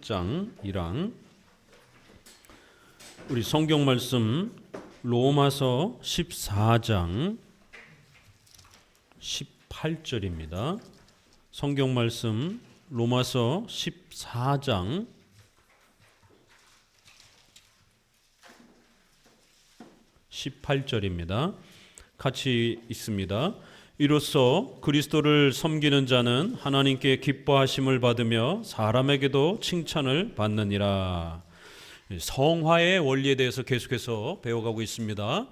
8장 1항 우리 성경 말씀 로마서 14장 18절입니다. 성경 말씀 로마서 14장 18절입니다. 같이 읽습니다. 이로써 그리스도를 섬기는 자는 하나님께 기뻐하심을 받으며 사람에게도 칭찬을 받느니라. 성화의 원리에 대해서 계속해서 배워가고 있습니다.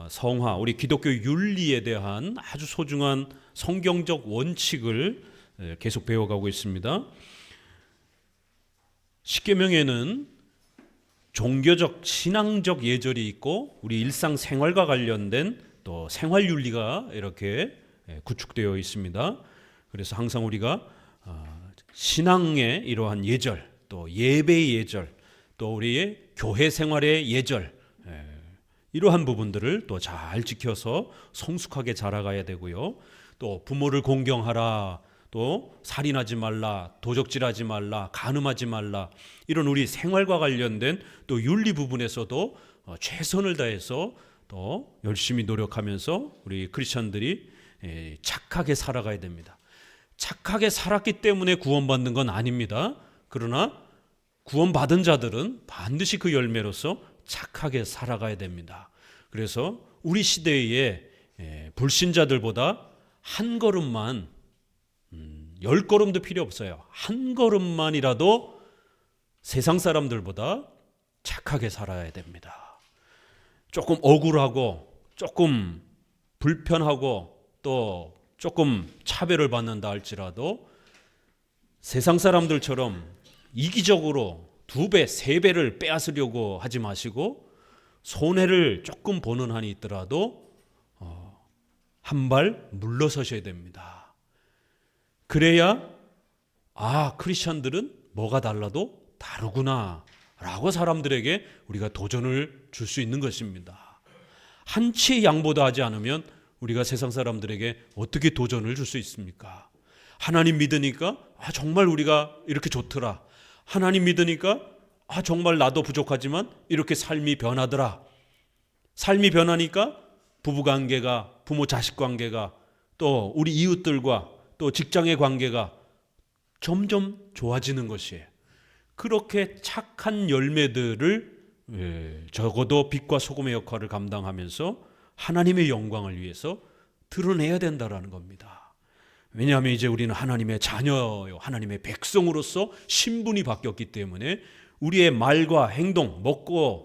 성화, 우리 기독교 윤리에 대한 아주 소중한 성경적 원칙을 계속 배워가고 있습니다. 십계명에는 종교적, 신앙적 예절이 있고 우리 일상생활과 관련된 또 생활윤리가 이렇게 구축되어 있습니다. 그래서 항상 우리가 신앙의 이러한 예절, 또 예배의 예절, 또 우리의 교회 생활의 예절, 이러한 부분들을 또 잘 지켜서 성숙하게 자라가야 되고요. 또 부모를 공경하라, 또 살인하지 말라, 도적질하지 말라, 간음하지 말라, 이런 우리 생활과 관련된 또 윤리 부분에서도 최선을 다해서 또 열심히 노력하면서 우리 크리스천들이 착하게 살아가야 됩니다. 착하게 살았기 때문에 구원받는 건 아닙니다. 그러나 구원받은 자들은 반드시 그 열매로서 착하게 살아가야 됩니다. 그래서 우리 시대의 불신자들보다 한 걸음만, 10걸음도 필요 없어요. 한 걸음만이라도 세상 사람들보다 착하게 살아야 됩니다. 조금 억울하고 조금 불편하고 또 조금 차별을 받는다 할지라도 세상 사람들처럼 이기적으로 2배, 3배를 빼앗으려고 하지 마시고 손해를 조금 보는 한이 있더라도 한 발 물러서셔야 됩니다. 그래야 크리스천들은 뭐가 달라도 다르구나 라고 사람들에게 우리가 도전을 줄 수 있는 것입니다. 한치의 양보도 하지 않으면 우리가 세상 사람들에게 어떻게 도전을 줄 수 있습니까? 하나님 믿으니까 정말 우리가 이렇게 좋더라. 하나님 믿으니까 정말 나도 부족하지만 이렇게 삶이 변하더라. 삶이 변하니까 부부관계가, 부모 자식 관계가, 또 우리 이웃들과 또 직장의 관계가 점점 좋아지는 것이에요. 그렇게 착한 열매들을 적어도 빛과 소금의 역할을 감당하면서 하나님의 영광을 위해서 드러내야 된다는 겁니다. 왜냐하면 이제 우리는 하나님의 자녀요, 하나님의 백성으로서 신분이 바뀌었기 때문에 우리의 말과 행동,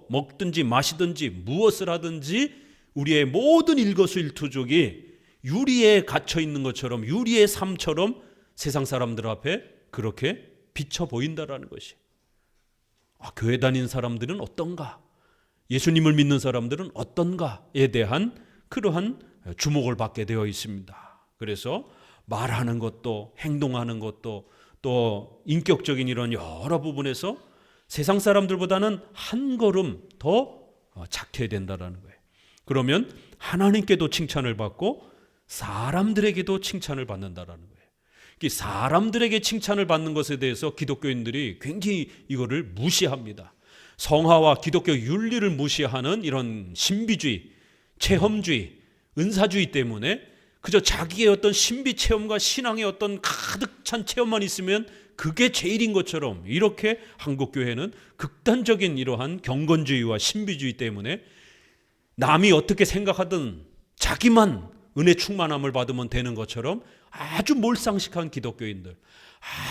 먹든지 마시든지 무엇을 하든지 우리의 모든 일거수일투족이 유리에 갇혀 있는 것처럼, 유리의 삶처럼 세상 사람들 앞에 그렇게 비쳐 보인다라는 것이. 교회 다니는 사람들은 어떤가? 예수님을 믿는 사람들은 어떤가에 대한 그러한 주목을 받게 되어 있습니다. 그래서 말하는 것도, 행동하는 것도, 또 인격적인 이런 여러 부분에서 세상 사람들보다는 한 걸음 더 착해야 된다는 거예요. 그러면 하나님께도 칭찬을 받고 사람들에게도 칭찬을 받는다는 거예요. 사람들에게 칭찬을 받는 것에 대해서 기독교인들이 굉장히 이거를 무시합니다. 성화와 기독교 윤리를 무시하는 이런 신비주의, 체험주의, 은사주의 때문에 그저 자기의 어떤 신비 체험과 신앙의 어떤 가득 찬 체험만 있으면 그게 제일인 것처럼, 이렇게 한국 교회는 극단적인 이러한 경건주의와 신비주의 때문에 남이 어떻게 생각하든 자기만 은혜 충만함을 받으면 되는 것처럼 아주 몰상식한 기독교인들,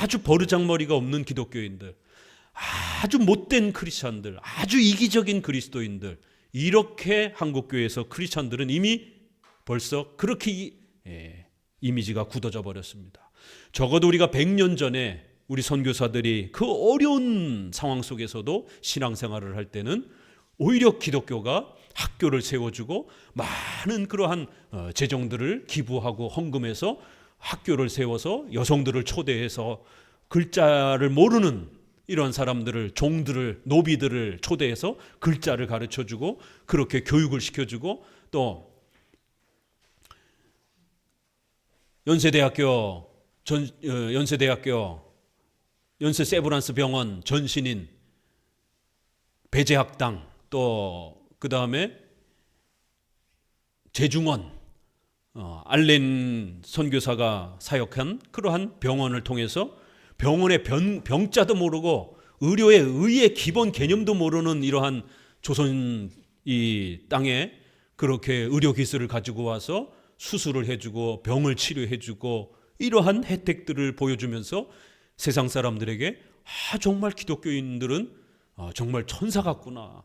아주 버르장머리가 없는 기독교인들, 아주 못된 크리스찬들, 아주 이기적인 그리스도인들, 이렇게 한국교회에서 크리스찬들은 이미 벌써 그렇게 이미지가 굳어져 버렸습니다. 적어도 우리가 100년 전에 우리 선교사들이 그 어려운 상황 속에서도 신앙생활을 할 때는 오히려 기독교가 학교를 세워주고 많은 그러한 재정들을 기부하고 헌금해서 학교를 세워서 여성들을 초대해서 글자를 모르는 이런 사람들을, 종들을, 노비들을 초대해서 글자를 가르쳐주고 그렇게 교육을 시켜주고, 또 연세대학교 연세 세브란스 병원 전신인 배제학당, 또 그 다음에 재중원 알렌 선교사가 사역한 그러한 병원을 통해서 병원의 병자도 모르고 의료의 의의 기본 개념도 모르는 이러한 조선 이 땅에 그렇게 의료 기술을 가지고 와서 수술을 해주고 병을 치료해주고 이러한 혜택들을 보여주면서 세상 사람들에게 정말 기독교인들은 정말 천사 같구나,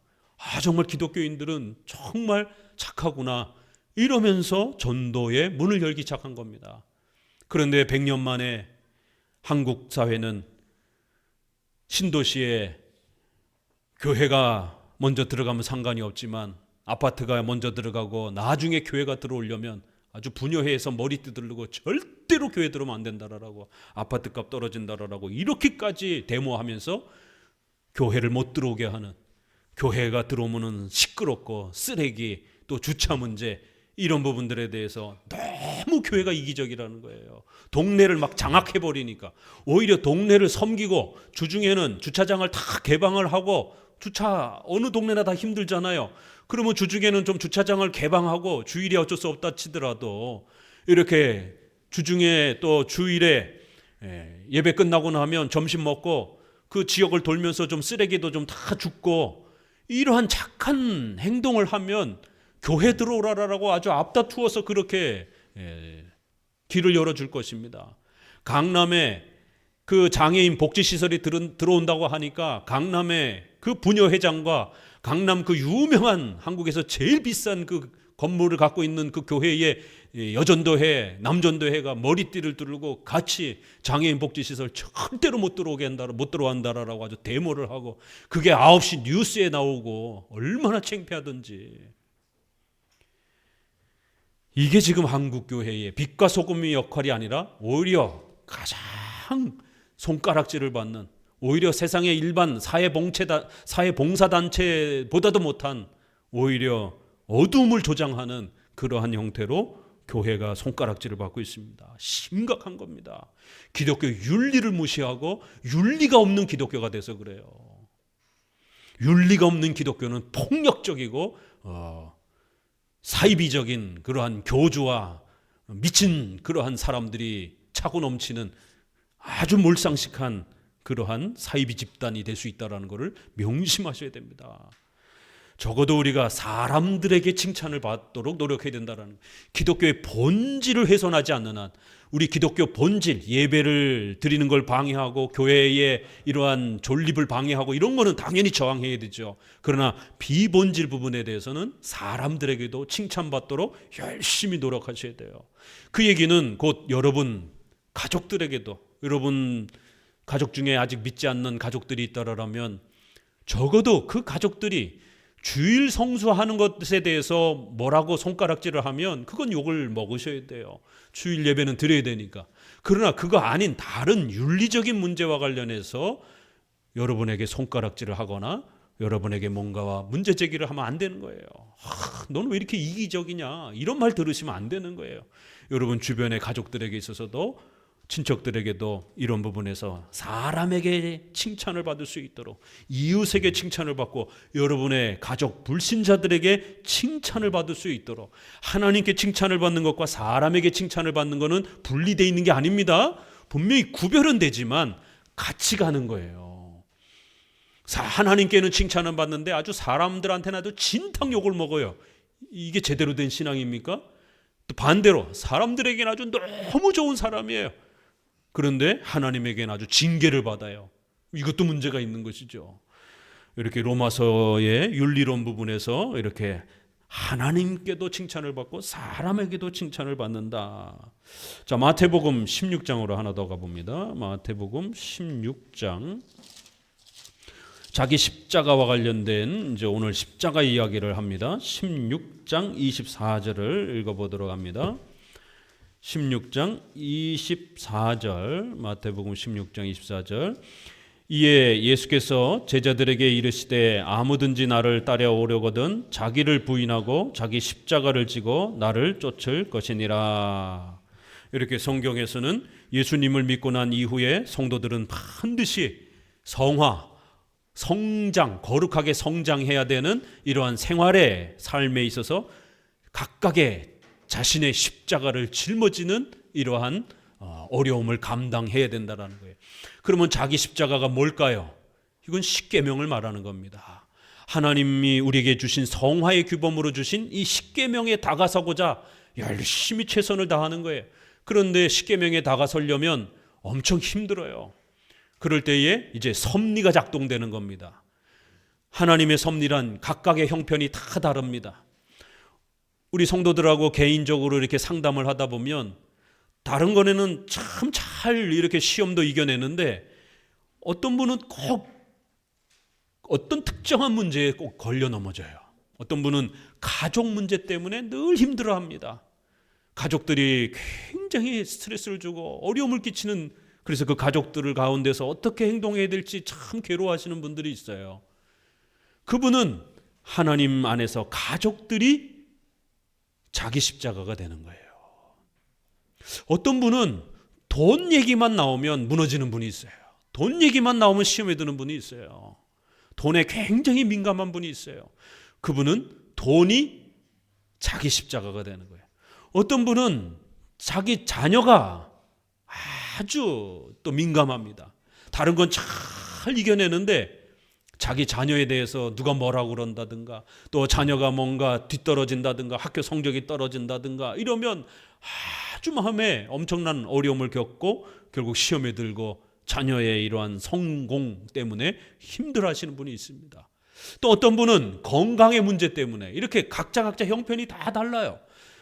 정말 기독교인들은 정말 착하구나 이러면서 전도의 문을 열기 시작한 겁니다. 그런데 100년 만에 한국 사회는 신도시에 교회가 먼저 들어가면 상관이 없지만 아파트가 먼저 들어가고 나중에 교회가 들어오려면 아주 분여회에서 머리 뜯으려고 절대로 교회 들어오면 안 된다라고, 아파트값 떨어진다라고 이렇게까지 데모하면서 교회를 못 들어오게 하는, 교회가 들어오면 시끄럽고 쓰레기 또 주차 문제 이런 부분들에 대해서 너무 교회가 이기적이라는 거예요. 동네를 막 장악해버리니까 오히려 동네를 섬기고, 주중에는 주차장을 다 개방을 하고, 주차 어느 동네나 다 힘들잖아요. 그러면 주중에는 좀 주차장을 개방하고, 주일에 어쩔 수 없다 치더라도 이렇게 주중에 또 주일에 예배 끝나고 나면 점심 먹고 그 지역을 돌면서 좀 쓰레기도 좀 다 줍고, 이러한 착한 행동을 하면 교회 들어오라라고 아주 앞다투어서 그렇게 길을 열어줄 것입니다. 강남에 그 장애인 복지시설이 들어온다고 하니까 강남에 그 부녀회장과 강남 그 유명한 한국에서 제일 비싼 그 건물을 갖고 있는 그 교회의 여전도회, 남전도회가 머리띠를 두르고 같이 장애인 복지시설 절대로 못 들어간다라고 아주 데모를 하고, 그게 9시 뉴스에 나오고 얼마나 창피하던지. 이게 지금 한국 교회의 빛과 소금의 역할이 아니라 오히려 가장 손가락질을 받는, 오히려 세상의 일반 사회봉사단체보다도 못한 오히려 어둠을 조장하는 그러한 형태로 교회가 손가락질을 받고 있습니다. 심각한 겁니다. 기독교 윤리를 무시하고 윤리가 없는 기독교가 돼서 그래요. 윤리가 없는 기독교는 폭력적이고 사이비적인 그러한 교주와 미친 그러한 사람들이 차고 넘치는 아주 몰상식한 그러한 사이비 집단이 될 수 있다는 것을 명심하셔야 됩니다. 적어도 우리가 사람들에게 칭찬을 받도록 노력해야 된다는, 기독교의 본질을 훼손하지 않는 한, 우리 기독교 본질, 예배를 드리는 걸 방해하고 교회의 이러한 존립을 방해하고 이런 거는 당연히 저항해야 되죠. 그러나 비본질 부분에 대해서는 사람들에게도 칭찬받도록 열심히 노력하셔야 돼요. 그 얘기는 곧 여러분 가족들에게도, 여러분 가족 중에 아직 믿지 않는 가족들이 있다라면 적어도 그 가족들이 주일 성수하는 것에 대해서 뭐라고 손가락질을 하면 그건 욕을 먹으셔야 돼요. 주일 예배는 드려야 되니까. 그러나 그거 아닌 다른 윤리적인 문제와 관련해서 여러분에게 손가락질을 하거나 여러분에게 뭔가와 문제 제기를 하면 안 되는 거예요. 너는 왜 이렇게 이기적이냐, 이런 말 들으시면 안 되는 거예요. 여러분 주변의 가족들에게 있어서도, 친척들에게도 이런 부분에서 사람에게 칭찬을 받을 수 있도록, 이웃에게 칭찬을 받고 여러분의 가족 불신자들에게 칭찬을 받을 수 있도록, 하나님께 칭찬을 받는 것과 사람에게 칭찬을 받는 것은 분리되어 있는 게 아닙니다. 분명히 구별은 되지만 같이 가는 거예요. 하나님께는 칭찬을 받는데 아주 사람들한테는 아주 진탕 욕을 먹어요. 이게 제대로 된 신앙입니까? 또 반대로 사람들에게는 아주 너무 좋은 사람이에요. 그런데 하나님에게는 아주 징계를 받아요. 이것도 문제가 있는 것이죠. 이렇게 로마서의 윤리론 부분에서 이렇게 하나님께도 칭찬을 받고 사람에게도 칭찬을 받는다. 자, 마태복음 16장으로 하나 더 가봅니다. 마태복음 16장. 자기 십자가와 관련된 이제 오늘 십자가 이야기를 합니다. 16장 24절을 읽어보도록 합니다. 16장 24절, 마태복음 16장 24절. 이에 예수께서 제자들에게 이르시되 아무든지 나를 따라오려거든 자기를 부인하고 자기 십자가를 지고 나를 쫓을 것이니라. 이렇게 성경에서는 예수님을 믿고 난 이후에 성도들은 반드시 성화, 성장, 거룩하게 성장해야 되는 이러한 생활의 삶에 있어서 각각의 자신의 십자가를 짊어지는 이러한 어려움을 감당해야 된다는 거예요. 그러면 자기 십자가가 뭘까요? 이건 십계명을 말하는 겁니다. 하나님이 우리에게 주신 성화의 규범으로 주신 이 십계명에 다가서고자 열심히 최선을 다하는 거예요. 그런데 십계명에 다가서려면 엄청 힘들어요. 그럴 때에 이제 섭리가 작동되는 겁니다. 하나님의 섭리란 각각의 형편이 다 다릅니다. 우리 성도들하고 개인적으로 이렇게 상담을 하다 보면 다른 거에는 참 잘 이렇게 시험도 이겨내는데 어떤 분은 꼭 어떤 특정한 문제에 꼭 걸려 넘어져요. 어떤 분은 가족 문제 때문에 늘 힘들어합니다. 가족들이 굉장히 스트레스를 주고 어려움을 끼치는, 그래서 그 가족들을 가운데서 어떻게 행동해야 될지 참 괴로워하시는 분들이 있어요. 그분은 하나님 안에서 가족들이 자기 십자가가 되는 거예요. 어떤 분은 돈 얘기만 나오면 무너지는 분이 있어요. 돈 얘기만 나오면 시험에 드는 분이 있어요. 돈에 굉장히 민감한 분이 있어요. 그분은 돈이 자기 십자가가 되는 거예요. 어떤 분은 자기 자녀가 아주 또 민감합니다. 다른 건 잘 이겨내는데 자기 자녀에 대해서 누가 뭐라고 그런다든가 또 자녀가 뭔가 뒤떨어진다든가 학교 성적이 떨어진다든가 이러면 아주 마음에 엄청난 어려움을 겪고 결국 시험에 들고 자녀의 이러한 성공 때문에 힘들어하시는 분이 있습니다. 또 어떤 분은 건강의 문제 때문에 이렇게 각자 형편이 다 달라요.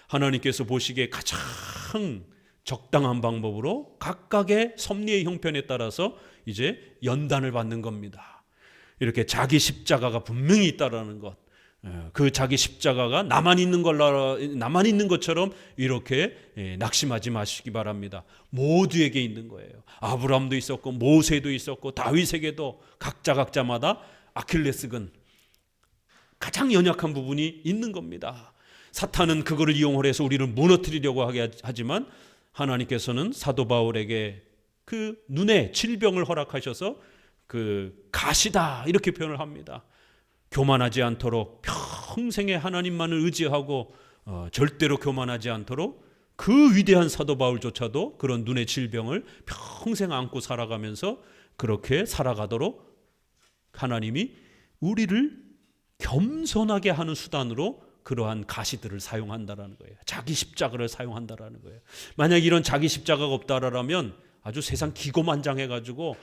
하나님께서 보시기에 가장 적당한 방법으로 각각의 섭리의 형편에 따라서 이제 연단을 받는 겁니다. 이렇게 자기 십자가가 분명히 있다라는 것, 그 자기 십자가가 나만 있는 것처럼 이렇게 낙심하지 마시기 바랍니다. 모두에게 있는 거예요. 아브라함도 있었고 모세도 있었고 다윗에게도 각자마다 아킬레스건, 가장 연약한 부분이 있는 겁니다. 사탄은 그거를 이용을 해서 우리를 무너뜨리려고 하게 하지만 하나님께서는 사도 바울에게 그 눈에 질병을 허락하셔서 그 가시다 이렇게 표현을 합니다. 교만하지 않도록 평생에 하나님만을 의지하고 절대로 교만하지 않도록 그 위대한 사도 바울조차도 그런 눈의 질병을 평생 안고 살아가면서 그렇게 살아가도록 하나님이 우리를 겸손하게 하는 수단으로 그러한 가시들을 사용한다라는 거예요. 자기 십자가를 사용한다라는 거예요. 만약 이런 자기 십자가가 없다라면 아주 세상 기고만장해가지고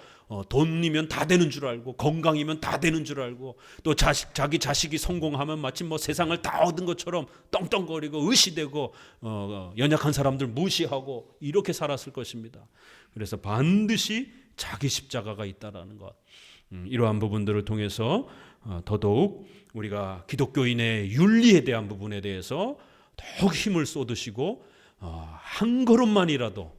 돈이면 다 되는 줄 알고 건강이면 다 되는 줄 알고 또 자기 자식이 성공하면 마치 뭐 세상을 다 얻은 것처럼 떵떵거리고 의시되고 연약한 사람들 무시하고 이렇게 살았을 것입니다. 그래서 반드시 자기 십자가가 있다라는 것, 이러한 부분들을 통해서 더더욱 우리가 기독교인의 윤리에 대한 부분에 대해서 더욱 힘을 쏟으시고 한 걸음만이라도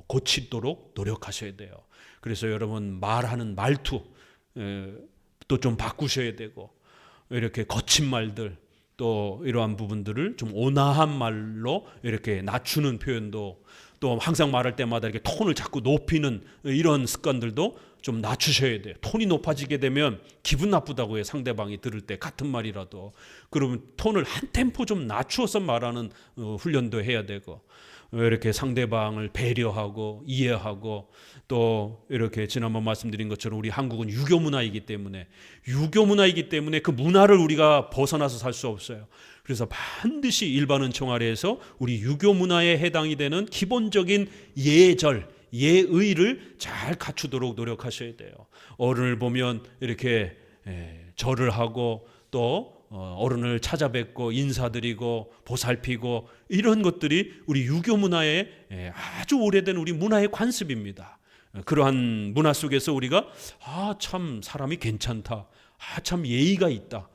고치도록 노력하셔야 돼요. 그래서 여러분 말하는 말투 또 좀 바꾸셔야 되고 이렇게 거친 말들 또 이러한 부분들을 좀 온화한 말로 이렇게 낮추는 표현도 또 항상 말할 때마다 이렇게 톤을 자꾸 높이는 이런 습관들도 좀 낮추셔야 돼요. 톤이 높아지게 되면 기분 나쁘다고 해요. 상대방이 들을 때 같은 말이라도. 그러면 톤을 한 템포 좀 낮추어서 말하는 훈련도 해야 되고 이렇게 상대방을 배려하고 이해하고 또 이렇게 지난번 말씀드린 것처럼 우리 한국은 유교 문화이기 때문에 그 문화를 우리가 벗어나서 살 수 없어요. 그래서 반드시 일반 은총 아래에서 우리 유교 문화에 해당이 되는 기본적인 예절, 예의를 잘 갖추도록 노력하셔야 돼요. 어른을 보면 이렇게 절을 하고 또 어른을 찾아뵙고 인사드리고 보살피고 이런 것들이 우리 유교 문화의 아주 오래된 우리 문화의 관습입니다. 그러한 문화 속에서 우리가 참 사람이 괜찮다, 참 예의가 있다,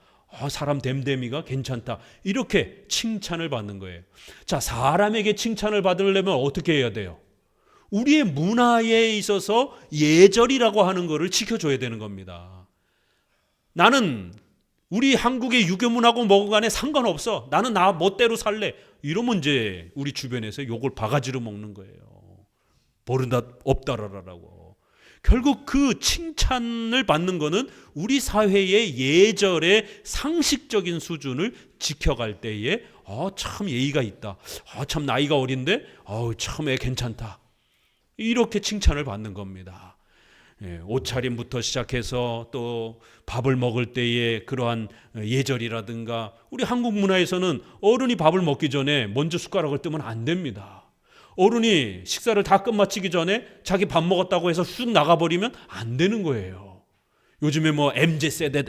사람 됨됨이가 괜찮다 이렇게 칭찬을 받는 거예요. 자, 사람에게 칭찬을 받으려면 어떻게 해야 돼요? 우리의 문화에 있어서 예절이라고 하는 것을 지켜줘야 되는 겁니다. 나는 우리 한국의 유교문하고 뭐고 간에 상관없어, 나는 나 멋대로 살래, 이러면 이제 우리 주변에서 욕을 바가지로 먹는 거예요. 버릇 없다라라고. 결국 그 칭찬을 받는 것은 우리 사회의 예절의 상식적인 수준을 지켜갈 때에 참 예의가 있다. 참 나이가 어린데 참 애 괜찮다. 이렇게 칭찬을 받는 겁니다. 옷차림부터 시작해서 또 밥을 먹을 때의 그러한 예절이라든가, 우리 한국 문화에서는 어른이 밥을 먹기 전에 먼저 숟가락을 뜨면 안 됩니다. 어른이 식사를 다 끝마치기 전에 자기 밥 먹었다고 해서 쑥 나가버리면 안 되는 거예요. 요즘에 뭐 MZ세대,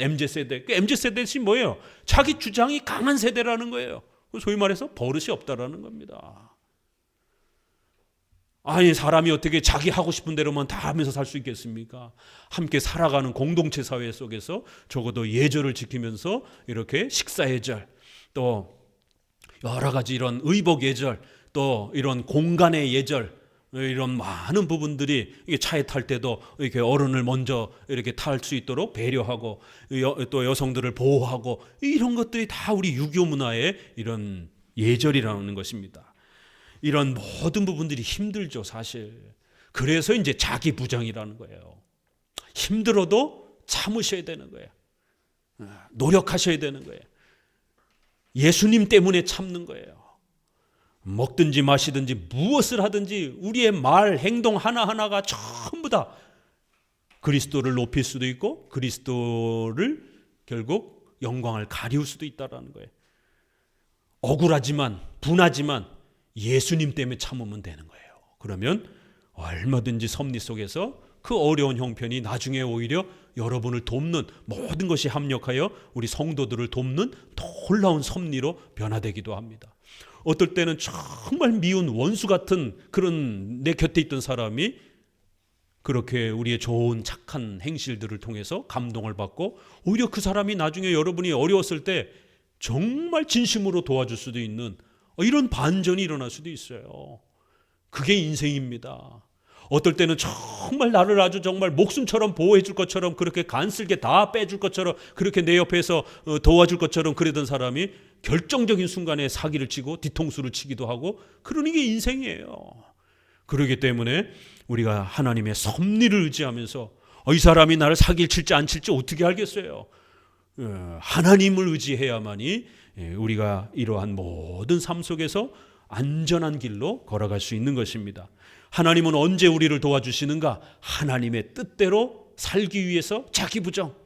그 MZ세대시 뭐예요? 자기 주장이 강한 세대라는 거예요. 소위 말해서 버릇이 없다라는 겁니다. 아니, 사람이 어떻게 자기 하고 싶은 대로만 다 하면서 살 수 있겠습니까? 함께 살아가는 공동체 사회 속에서 적어도 예절을 지키면서 이렇게 식사 예절, 또 여러 가지 이런 의복 예절, 또 이런 공간의 예절, 이런 많은 부분들이 차에 탈 때도 이렇게 어른을 먼저 이렇게 탈 수 있도록 배려하고, 또 여성들을 보호하고, 이런 것들이 다 우리 유교 문화의 이런 예절이라는 것입니다. 이런 모든 부분들이 힘들죠, 사실. 그래서 이제 자기 부정이라는 거예요. 힘들어도 참으셔야 되는 거예요. 노력하셔야 되는 거예요. 예수님 때문에 참는 거예요. 먹든지 마시든지 무엇을 하든지 우리의 말, 행동 하나하나가 전부 다 그리스도를 높일 수도 있고 그리스도를 결국 영광을 가리울 수도 있다는 거예요. 억울하지만, 분하지만 예수님 때문에 참으면 되는 거예요. 그러면 얼마든지 섭리 속에서 그 어려운 형편이 나중에 오히려 여러분을 돕는, 모든 것이 합력하여 우리 성도들을 돕는 놀라운 섭리로 변화되기도 합니다. 어떨 때는 정말 미운 원수 같은 그런 내 곁에 있던 사람이 그렇게 우리의 좋은 착한 행실들을 통해서 감동을 받고, 오히려 그 사람이 나중에 여러분이 어려웠을 때 정말 진심으로 도와줄 수도 있는 이런 반전이 일어날 수도 있어요. 그게 인생입니다. 어떨 때는 정말 나를 아주 정말 목숨처럼 보호해 줄 것처럼, 그렇게 간슬게 다 빼줄 것처럼, 그렇게 내 옆에서 도와줄 것처럼 그러던 사람이 결정적인 순간에 사기를 치고 뒤통수를 치기도 하고, 그러는 게 인생이에요. 그렇기 때문에 우리가 하나님의 섭리를 의지하면서 이 사람이 나를 사기를 칠지 안 칠지 어떻게 알겠어요? 하나님을 의지해야만이 우리가 이러한 모든 삶 속에서 안전한 길로 걸어갈 수 있는 것입니다. 하나님은 언제 우리를 도와주시는가? 하나님의 뜻대로 살기 위해서 자기 부정,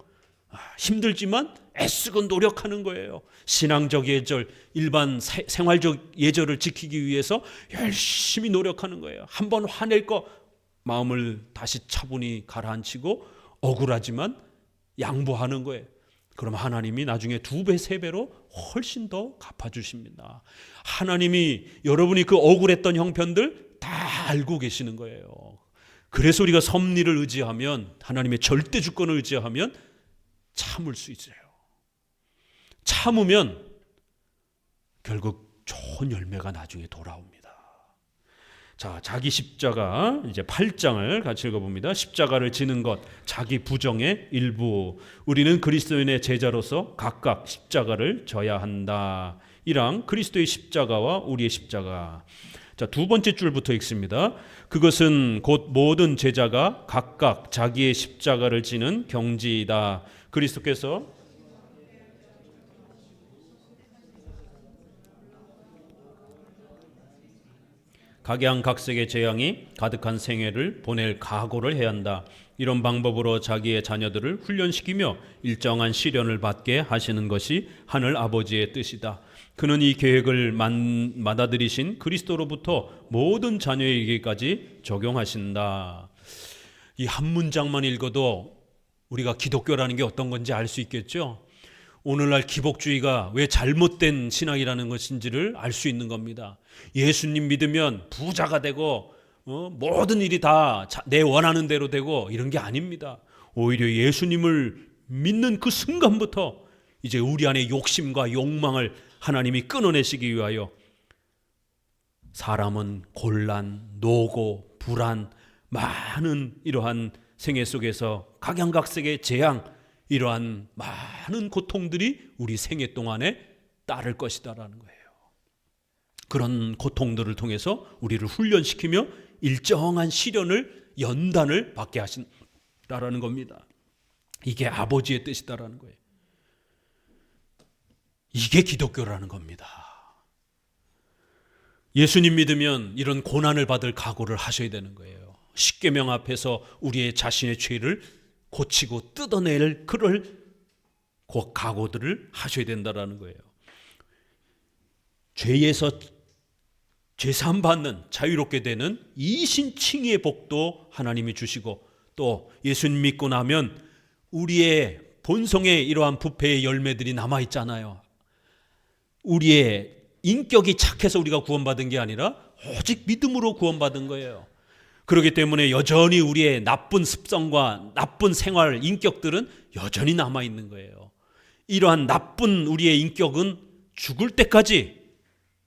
힘들지만 애쓰고 노력하는 거예요. 신앙적 예절, 일반 생활적 예절을 지키기 위해서 열심히 노력하는 거예요. 한번 화낼 거 마음을 다시 차분히 가라앉히고 억울하지만 양보하는 거예요. 그럼 하나님이 나중에 2배, 3배로 훨씬 더 갚아주십니다. 하나님이 여러분이 그 억울했던 형편들 다 알고 계시는 거예요. 그래서 우리가 섭리를 의지하면, 하나님의 절대 주권을 의지하면 참을 수 있어요. 참으면 결국 좋은 열매가 나중에 돌아옵니다. 자, 자기 십자가 이제 8장을 같이 읽어봅니다. 십자가를 지는 것, 자기 부정의 일부. 우리는 그리스도인의 제자로서 각각 십자가를 져야 한다. 1항 그리스도의 십자가와 우리의 십자가. 자, 2번째 줄부터 읽습니다. 그것은 곧 모든 제자가 각각 자기의 십자가를 지는 경지이다. 그리스도께서 각양각색의 재앙이 가득한 생애를 보낼 각오를 해야 한다. 이런 방법으로 자기의 자녀들을 훈련시키며 일정한 시련을 받게 하시는 것이 하늘 아버지의 뜻이다. 그는 이 계획을 받아들이신 그리스도로부터 모든 자녀에게까지 적용하신다. 이 한 문장만 읽어도 우리가 기독교라는 게 어떤 건지 알 수 있겠죠. 오늘날 기복주의가 왜 잘못된 신앙이라는 것인지를 알 수 있는 겁니다. 예수님 믿으면 부자가 되고 모든 일이 다 내 원하는 대로 되고 이런 게 아닙니다. 오히려 예수님을 믿는 그 순간부터 이제 우리 안에 욕심과 욕망을 하나님이 끊어내시기 위하여 사람은 곤란, 노고, 불안, 많은 이러한 생애 속에서 각양각색의 재앙, 이러한 많은 고통들이 우리 생애 동안에 따를 것이다라는 거예요. 그런 고통들을 통해서 우리를 훈련시키며 일정한 시련을 연단을 받게 하신다라는 겁니다. 이게 아버지의 뜻이다라는 거예요. 이게 기독교라는 겁니다. 예수님 믿으면 이런 고난을 받을 각오를 하셔야 되는 거예요. 십계명 앞에서 우리의 자신의 죄를 고치고 뜯어낼 그럴 각오들을 하셔야 된다라는 거예요. 죄에서 죄사함 받는 자유롭게 되는 이신칭의의 복도 하나님이 주시고, 또 예수님 믿고 나면 우리의 본성의 이러한 부패의 열매들이 남아있잖아요. 우리의 인격이 착해서 우리가 구원받은 게 아니라 오직 믿음으로 구원받은 거예요. 그렇기 때문에 여전히 우리의 나쁜 습성과 나쁜 생활 인격들은 여전히 남아있는 거예요. 이러한 나쁜 우리의 인격은 죽을 때까지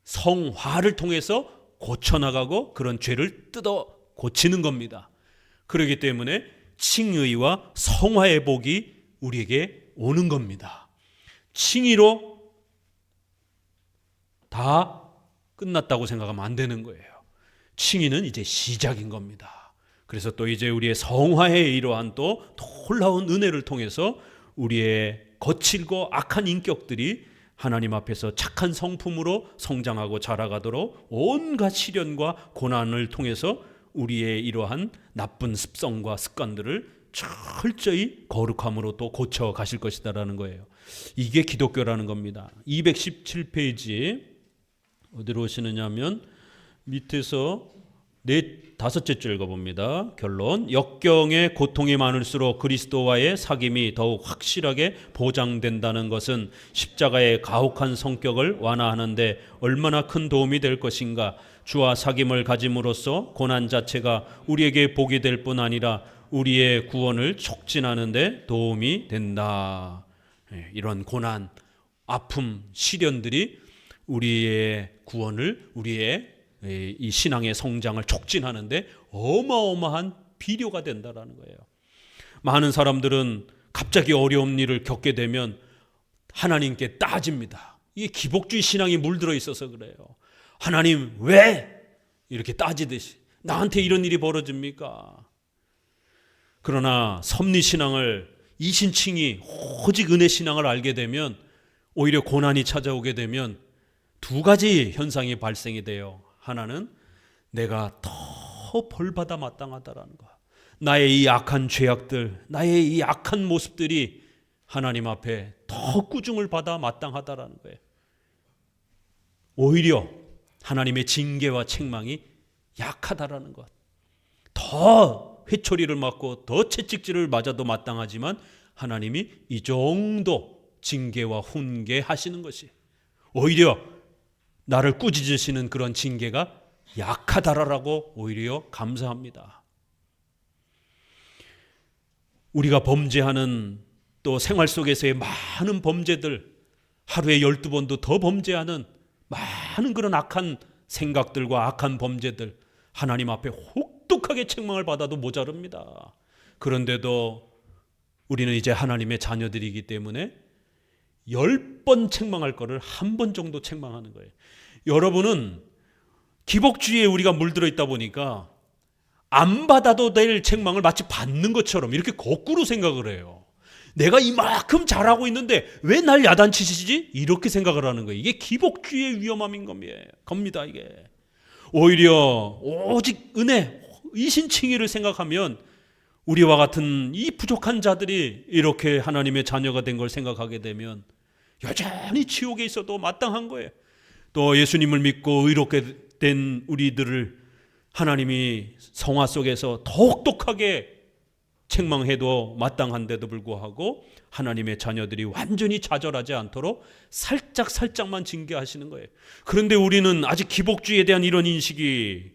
성화를 통해서 고쳐나가고 그런 죄를 뜯어 고치는 겁니다. 그렇기 때문에 칭의와 성화의 복이 우리에게 오는 겁니다. 칭의로 다 끝났다고 생각하면 안 되는 거예요. 칭의는 이제 시작인 겁니다. 그래서 또 이제 우리의 성화의 이러한 또 놀라운 은혜를 통해서 우리의 거칠고 악한 인격들이 하나님 앞에서 착한 성품으로 성장하고 자라가도록 온갖 시련과 고난을 통해서 우리의 이러한 나쁜 습성과 습관들을 철저히 거룩함으로 또 고쳐 가실 것이다라는 거예요. 이게 기독교라는 겁니다. 217페이지 어디로 오시느냐 하면 밑에서 다섯째 줄 읽어봅니다. 결론. 역경의 고통이 많을수록 그리스도와의 사귐이 더욱 확실하게 보장된다는 것은 십자가의 가혹한 성격을 완화하는데 얼마나 큰 도움이 될 것인가. 주와 사귐을 가짐으로써 고난 자체가 우리에게 복이 될 뿐 아니라 우리의 구원을 촉진하는 데 도움이 된다. 이런 고난, 아픔, 시련들이 우리의 구원을, 우리의 이 신앙의 성장을 촉진하는데 어마어마한 비료가 된다라는 거예요. 많은 사람들은 갑자기 어려운 일을 겪게 되면 하나님께 따집니다. 이게 기복주의 신앙이 물들어 있어서 그래요. 하나님 왜 이렇게 따지듯이 나한테 이런 일이 벌어집니까? 그러나 섭리신앙을, 이신칭의 오직 은혜신앙을 알게 되면 오히려 고난이 찾아오게 되면 두 가지 현상이 발생이 돼요. 하나는 내가 더 벌받아 마땅하다라는 거. 나의 이 악한 죄악들, 나의 이 악한 모습들이 하나님 앞에 더 꾸중을 받아 마땅하다라는 거예요. 오히려 하나님의 징계와 책망이 약하다라는 것. 더 회초리를 맞고 더 채찍질을 맞아도 마땅하지만 하나님이 이 정도 징계와 훈계하시는 것이 오히려 나를 꾸짖으시는 그런 징계가 약하다라고 오히려 감사합니다. 우리가 범죄하는 또 생활 속에서의 많은 범죄들, 하루에 12번도 더 범죄하는 많은 그런 악한 생각들과 악한 범죄들, 하나님 앞에 혹독하게 책망을 받아도 모자릅니다. 그런데도 우리는 이제 하나님의 자녀들이기 때문에 10번 책망할 거를 한 번 정도 책망하는 거예요. 여러분은 기복주의에 우리가 물들어 있다 보니까 안 받아도 될 책망을 마치 받는 것처럼 이렇게 거꾸로 생각을 해요. 내가 이만큼 잘하고 있는데 왜 날 야단치시지? 이렇게 생각을 하는 거예요. 이게 기복주의의 위험함인 겁니다. 이게 오히려 오직 은혜, 이신칭의를 생각하면 우리와 같은 이 부족한 자들이 이렇게 하나님의 자녀가 된 걸 생각하게 되면 여전히 지옥에 있어도 마땅한 거예요. 또 예수님을 믿고 의롭게 된 우리들을 하나님이 성화 속에서 혹독하게 책망해도 마땅한데도 불구하고 하나님의 자녀들이 완전히 좌절하지 않도록 살짝만 징계하시는 거예요. 그런데 우리는 아직 기복주의에 대한 이런 인식이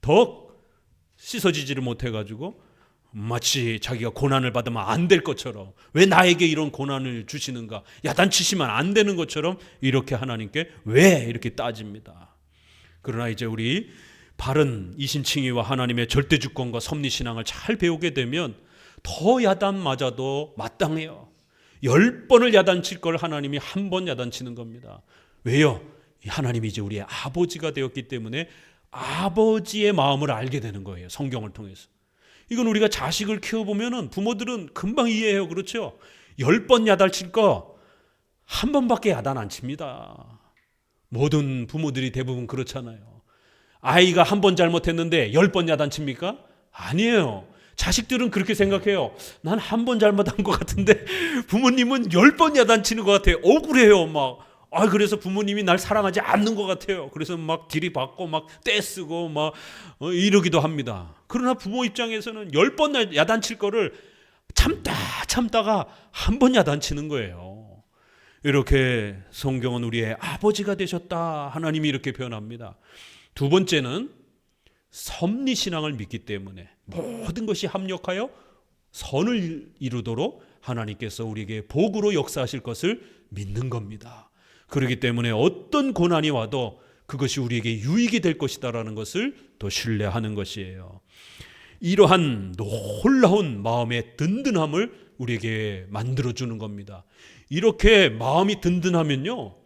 더 씻어지지를 못해가지고 마치 자기가 고난을 받으면 안 될 것처럼, 왜 나에게 이런 고난을 주시는가, 야단치시면 안 되는 것처럼 이렇게 하나님께 왜 이렇게 따집니다. 그러나 이제 우리 바른 이신칭의와 하나님의 절대주권과 섭리신앙을 잘 배우게 되면 더 야단 맞아도 마땅해요. 10번을 야단칠 걸 하나님이 한 번 야단치는 겁니다. 왜요? 하나님이 이제 우리의 아버지가 되었기 때문에 아버지의 마음을 알게 되는 거예요. 성경을 통해서. 이건 우리가 자식을 키워보면은 부모들은 금방 이해해요. 그렇죠? 10번 야단칠 거 한 번밖에 야단 안 칩니다. 모든 부모들이 대부분 그렇잖아요. 아이가 한 번 잘못했는데 10번 야단 칩니까? 아니에요. 자식들은 그렇게 생각해요. 난 한 번 잘못한 것 같은데 부모님은 10번 야단치는 것 같아요. 억울해요. 그래서 부모님이 날 사랑하지 않는 것 같아요. 그래서 막 들이받고 막 떼쓰고 막 이러기도 합니다. 그러나 부모 입장에서는 10번 야단칠 거를 참다가 한 번 야단치는 거예요. 이렇게 성경은 우리의 아버지가 되셨다. 하나님이 이렇게 표현합니다. 두 번째는 섭리신앙을 믿기 때문에 모든 것이 합력하여 선을 이루도록 하나님께서 우리에게 복으로 역사하실 것을 믿는 겁니다. 그렇기 때문에 어떤 고난이 와도 그것이 우리에게 유익이 될 것이다라는 것을 또 신뢰하는 것이에요. 이러한 놀라운 마음의 든든함을 우리에게 만들어주는 겁니다. 이렇게 마음이 든든하면요,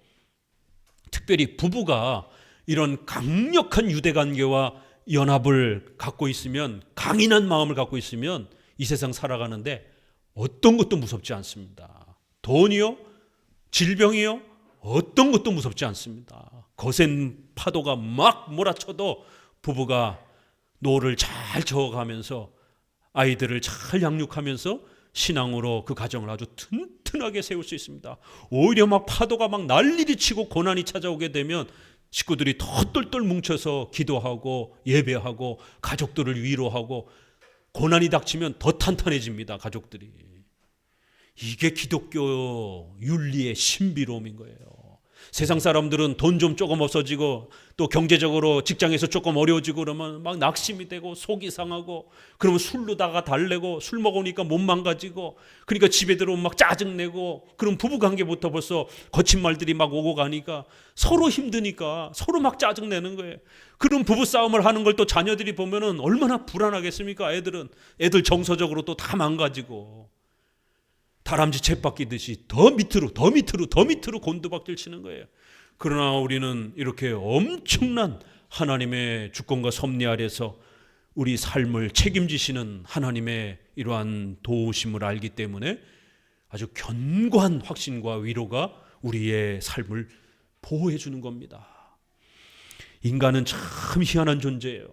특별히 부부가 이런 강력한 유대관계와 연합을 갖고 있으면, 강인한 마음을 갖고 있으면 이 세상 살아가는데 어떤 것도 무섭지 않습니다. 돈이요, 질병이요, 어떤 것도 무섭지 않습니다. 거센 파도가 막 몰아쳐도 부부가 노를 잘 저어가면서 아이들을 잘 양육하면서 신앙으로 그 가정을 아주 튼튼하게 세울 수 있습니다. 오히려 막 파도가 막 난리를 치고 고난이 찾아오게 되면 식구들이 더 똘똘 뭉쳐서 기도하고 예배하고 가족들을 위로하고, 고난이 닥치면 더 탄탄해집니다. 가족들이. 이게 기독교 윤리의 신비로움인 거예요. 세상 사람들은 돈 좀 조금 없어지고 또 경제적으로 직장에서 조금 어려워지고 그러면 막 낙심이 되고 속이 상하고, 그러면 술로다가 달래고, 술 먹으니까 몸 망가지고, 그러니까 집에 들어오면 막 짜증내고, 그럼 부부관계부터 벌써 거친 말들이 막 오고 가니까 서로 힘드니까 서로 막 짜증내는 거예요. 그럼 부부싸움을 하는 걸 또 자녀들이 보면은 얼마나 불안하겠습니까? 애들 정서적으로 또 다 망가지고 다람쥐 쳇바퀴듯이 더 밑으로 곤두박질 치는 거예요. 그러나 우리는 이렇게 엄청난 하나님의 주권과 섭리 아래서 우리 삶을 책임지시는 하나님의 이러한 도우심을 알기 때문에 아주 견고한 확신과 위로가 우리의 삶을 보호해 주는 겁니다. 인간은 참 희한한 존재예요.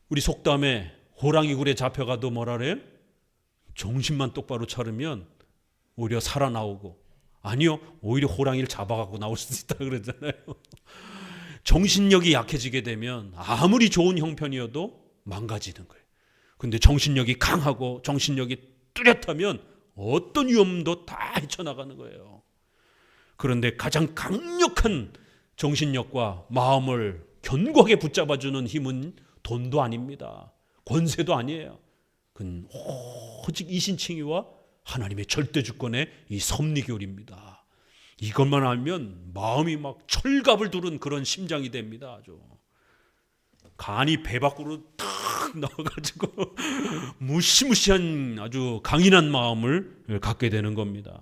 우리 속담에 호랑이 굴에 잡혀가도 뭐라 그래요? 정신만 똑바로 차리면 오히려 살아나오고, 아니요, 오히려 호랑이를 잡아갖고 나올 수도 있다 그러잖아요. 정신력이 약해지게 되면 아무리 좋은 형편이어도 망가지는 거예요. 근데 정신력이 강하고 정신력이 뚜렷하면 어떤 위험도 다 헤쳐나가는 거예요. 그런데 가장 강력한 정신력과 마음을 견고하게 붙잡아주는 힘은 돈도 아닙니다. 권세도 아니에요. 그건 오직 이신칭의와 하나님의 절대 주권의 이 섭리교리입니다. 이것만 알면 마음이 막 철갑을 두른 그런 심장이 됩니다. 아주 간이 배 밖으로 탁 나와가지고 무시무시한 아주 강인한 마음을 갖게 되는 겁니다.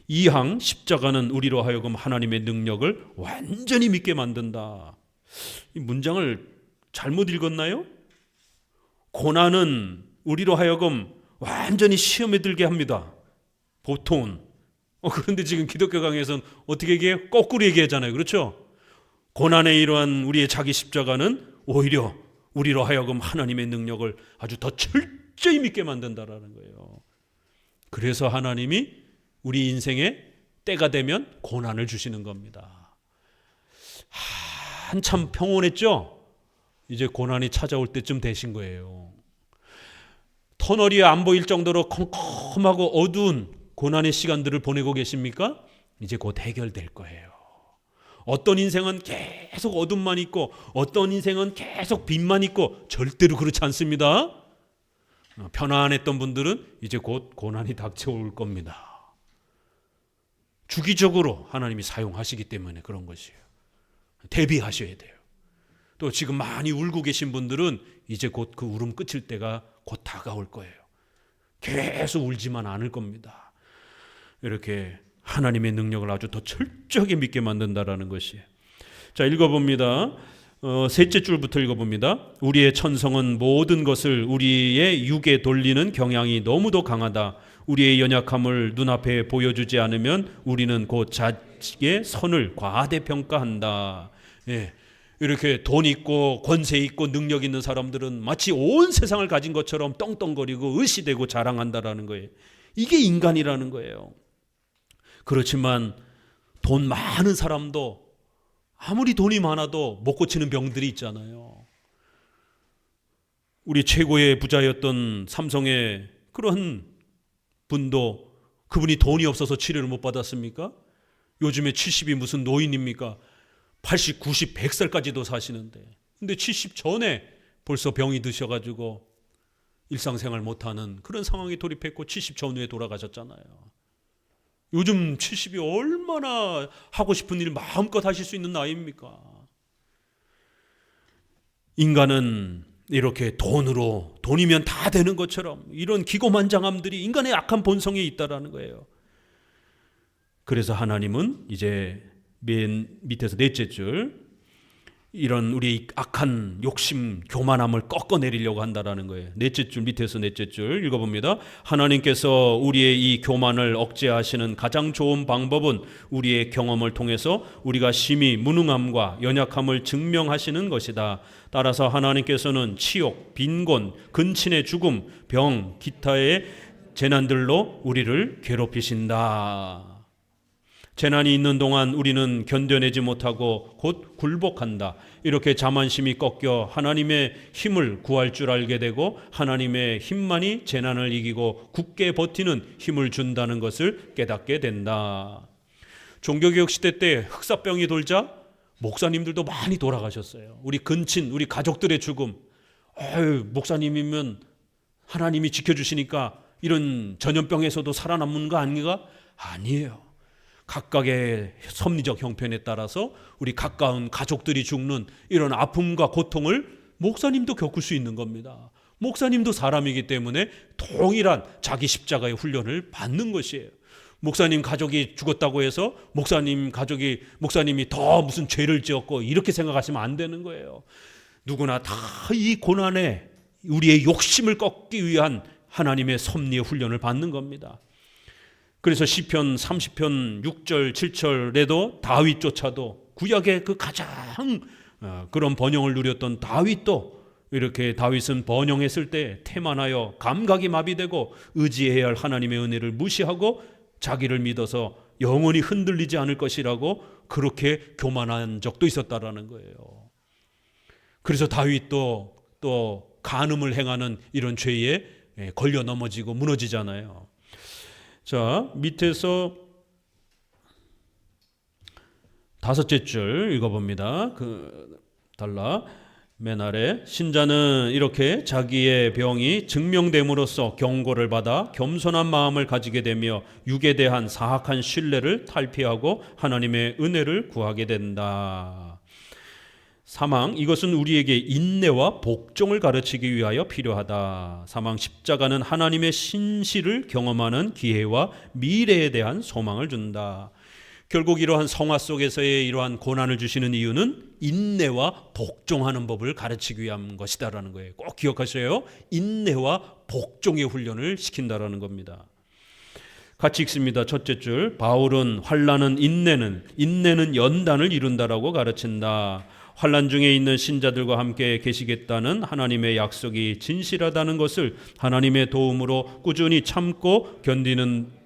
이항 십자가는 우리로 하여금 하나님의 능력을 완전히 믿게 만든다. 이 문장을 잘못 읽었나요? 고난은 우리로 하여금 완전히 시험에 들게 합니다. 보통은. 그런데 지금 기독교 강의에서는 어떻게 얘기해요? 거꾸로 얘기하잖아요. 그렇죠? 고난의 이러한 우리의 자기 십자가는 오히려 우리로 하여금 하나님의 능력을 아주 더 철저히 믿게 만든다라는 거예요. 그래서 하나님이 우리 인생에 때가 되면 고난을 주시는 겁니다. 한참 평온했죠? 이제 고난이 찾아올 때쯤 되신 거예요. 터널이 안 보일 정도로 컴컴하고 어두운 고난의 시간들을 보내고 계십니까? 이제 곧 해결될 거예요. 어떤 인생은 계속 어둠만 있고 어떤 인생은 계속 빛만 있고 절대로 그렇지 않습니다. 편안했던 분들은 이제 곧 고난이 닥쳐올 겁니다. 주기적으로 하나님이 사용하시기 때문에 그런 것이에요. 대비하셔야 돼요. 또 지금 많이 울고 계신 분들은 이제 곧 그 울음 끝일 때가 곧 다가올 거예요. 계속 울지만 않을 겁니다. 이렇게 하나님의 능력을 아주 더 철저하게 믿게 만든다라는 것이에요. 자, 읽어봅니다. 셋째 줄부터 읽어봅니다. 우리의 천성은 모든 것을 우리의 육에 돌리는 경향이 너무도 강하다. 우리의 연약함을 눈앞에 보여주지 않으면 우리는 곧 자기의 선을 과대평가한다. 예, 이렇게 돈 있고 권세 있고 능력 있는 사람들은 마치 온 세상을 가진 것처럼 떵떵거리고 의시되고 자랑한다라는 거예요. 이게 인간이라는 거예요. 그렇지만 돈 많은 사람도 아무리 돈이 많아도 못 고치는 병들이 있잖아요. 우리 최고의 부자였던 삼성의 그런 분도 그분이 돈이 없어서 치료를 못 받았습니까? 요즘에 70이 무슨 노인입니까? 80, 90, 100살까지도 사시는데, 근데 70 전에 벌써 병이 드셔가지고 일상생활 못하는 그런 상황에 돌입했고 70 전후에 돌아가셨잖아요. 요즘 70이 얼마나 하고 싶은 일 마음껏 하실 수 있는 나이입니까? 인간은 이렇게 돈이면 다 되는 것처럼 이런 기고만장함들이 인간의 악한 본성에 있다라는 거예요. 그래서 하나님은 이제 맨 밑에서 넷째 줄, 이런 우리 악한 욕심, 교만함을 꺾어내리려고 한다라는 거예요. 넷째 줄, 밑에서 넷째 줄 읽어봅니다. 하나님께서 우리의 이 교만을 억제하시는 가장 좋은 방법은 우리의 경험을 통해서 우리가 심히 무능함과 연약함을 증명하시는 것이다. 따라서 하나님께서는 치욕, 빈곤, 근친의 죽음, 병, 기타의 재난들로 우리를 괴롭히신다. 재난이 있는 동안 우리는 견뎌내지 못하고 곧 굴복한다. 이렇게 자만심이 꺾여 하나님의 힘을 구할 줄 알게 되고 하나님의 힘만이 재난을 이기고 굳게 버티는 힘을 준다는 것을 깨닫게 된다. 종교개혁 시대 때 흑사병이 돌자 목사님들도 많이 돌아가셨어요. 우리 근친, 우리 가족들의 죽음. 목사님이면 하나님이 지켜주시니까 이런 전염병에서도 살아남는 거 아닌가? 아니에요. 각각의 섭리적 형편에 따라서 우리 가까운 가족들이 죽는 이런 아픔과 고통을 목사님도 겪을 수 있는 겁니다. 목사님도 사람이기 때문에 동일한 자기 십자가의 훈련을 받는 것이에요. 목사님 가족이 죽었다고 해서 목사님이 더 무슨 죄를 지었고 이렇게 생각하시면 안 되는 거예요. 누구나 다 이 고난에 우리의 욕심을 꺾기 위한 하나님의 섭리의 훈련을 받는 겁니다. 그래서 시편 30편 6절 7절에도 다윗조차도 구약의 그 가장 그런 번영을 누렸던 다윗도 이렇게 다윗은 번영했을 때 태만하여 감각이 마비되고 의지해야 할 하나님의 은혜를 무시하고 자기를 믿어서 영원히 흔들리지 않을 것이라고 그렇게 교만한 적도 있었다라는 거예요. 그래서 다윗도 또 간음을 행하는 이런 죄에 걸려 넘어지고 무너지잖아요. 자, 밑에서 다섯째 줄 읽어봅니다. 맨 아래 신자는 이렇게 자기의 병이 증명됨으로써 경고를 받아 겸손한 마음을 가지게 되며 육에 대한 사악한 신뢰를 탈피하고 하나님의 은혜를 구하게 된다. 사망, 이것은 우리에게 인내와 복종을 가르치기 위하여 필요하다. 사망, 십자가는 하나님의 신실을 경험하는 기회와 미래에 대한 소망을 준다. 결국 이러한 성화 속에서의 이러한 고난을 주시는 이유는 인내와 복종하는 법을 가르치기 위한 것이다라는 거예요. 꼭 기억하셔요. 인내와 복종의 훈련을 시킨다라는 겁니다. 같이 읽습니다. 첫째 줄, 바울은 환난은 인내는 연단을 이룬다라고 가르친다. 환난 중에 있는 신자들과 함께 계시겠다는 하나님의 약속이 진실하다는 것을 하나님의 도움으로 꾸준히 참고 견디는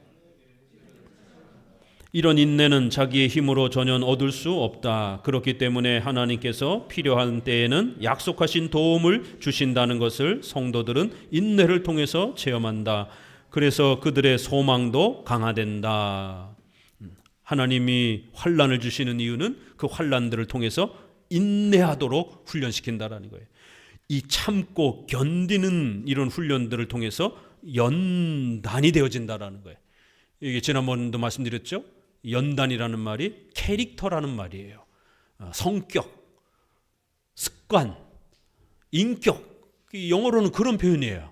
이런 인내는 자기의 힘으로 전혀 얻을 수 없다. 그렇기 때문에 하나님께서 필요한 때에는 약속하신 도움을 주신다는 것을 성도들은 인내를 통해서 체험한다. 그래서 그들의 소망도 강화된다. 하나님이 환난을 주시는 이유는 그 환난들을 통해서 인내하도록 훈련시킨다라는 거예요. 이 참고 견디는 이런 훈련들을 통해서 연단이 되어진다라는 거예요. 이게 지난번도 말씀드렸죠. 연단이라는 말이 캐릭터라는 말이에요. 성격, 습관, 인격. 영어로는 그런 표현이에요.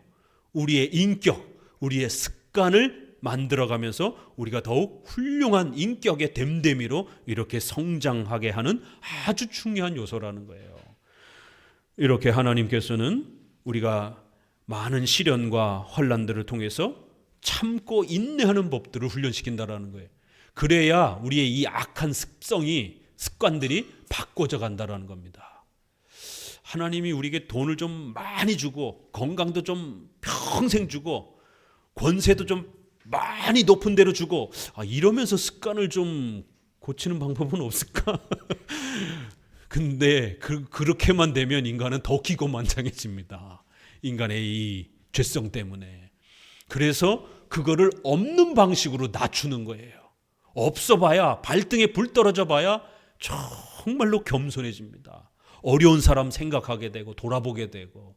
우리의 인격, 우리의 습관을 만들어가면서 우리가 더욱 훌륭한 인격의 됨됨이로 이렇게 성장하게 하는 아주 중요한 요소라는 거예요. 이렇게 하나님께서는 우리가 많은 시련과 환난들을 통해서 참고 인내하는 법들을 훈련시킨다라는 거예요. 그래야 우리의 이 악한 습관들이 바꿔져 간다라는 겁니다. 하나님이 우리에게 돈을 좀 많이 주고 건강도 좀 평생 주고 권세도 좀 많이 높은 데로 주고 이러면서 습관을 좀 고치는 방법은 없을까? 근데 그렇게만 되면 인간은 더 기고만장해집니다. 인간의 이 죄성 때문에. 그래서 그거를 없는 방식으로 낮추는 거예요. 없어 봐야, 발등에 불 떨어져 봐야 정말로 겸손해집니다. 어려운 사람 생각하게 되고 돌아보게 되고.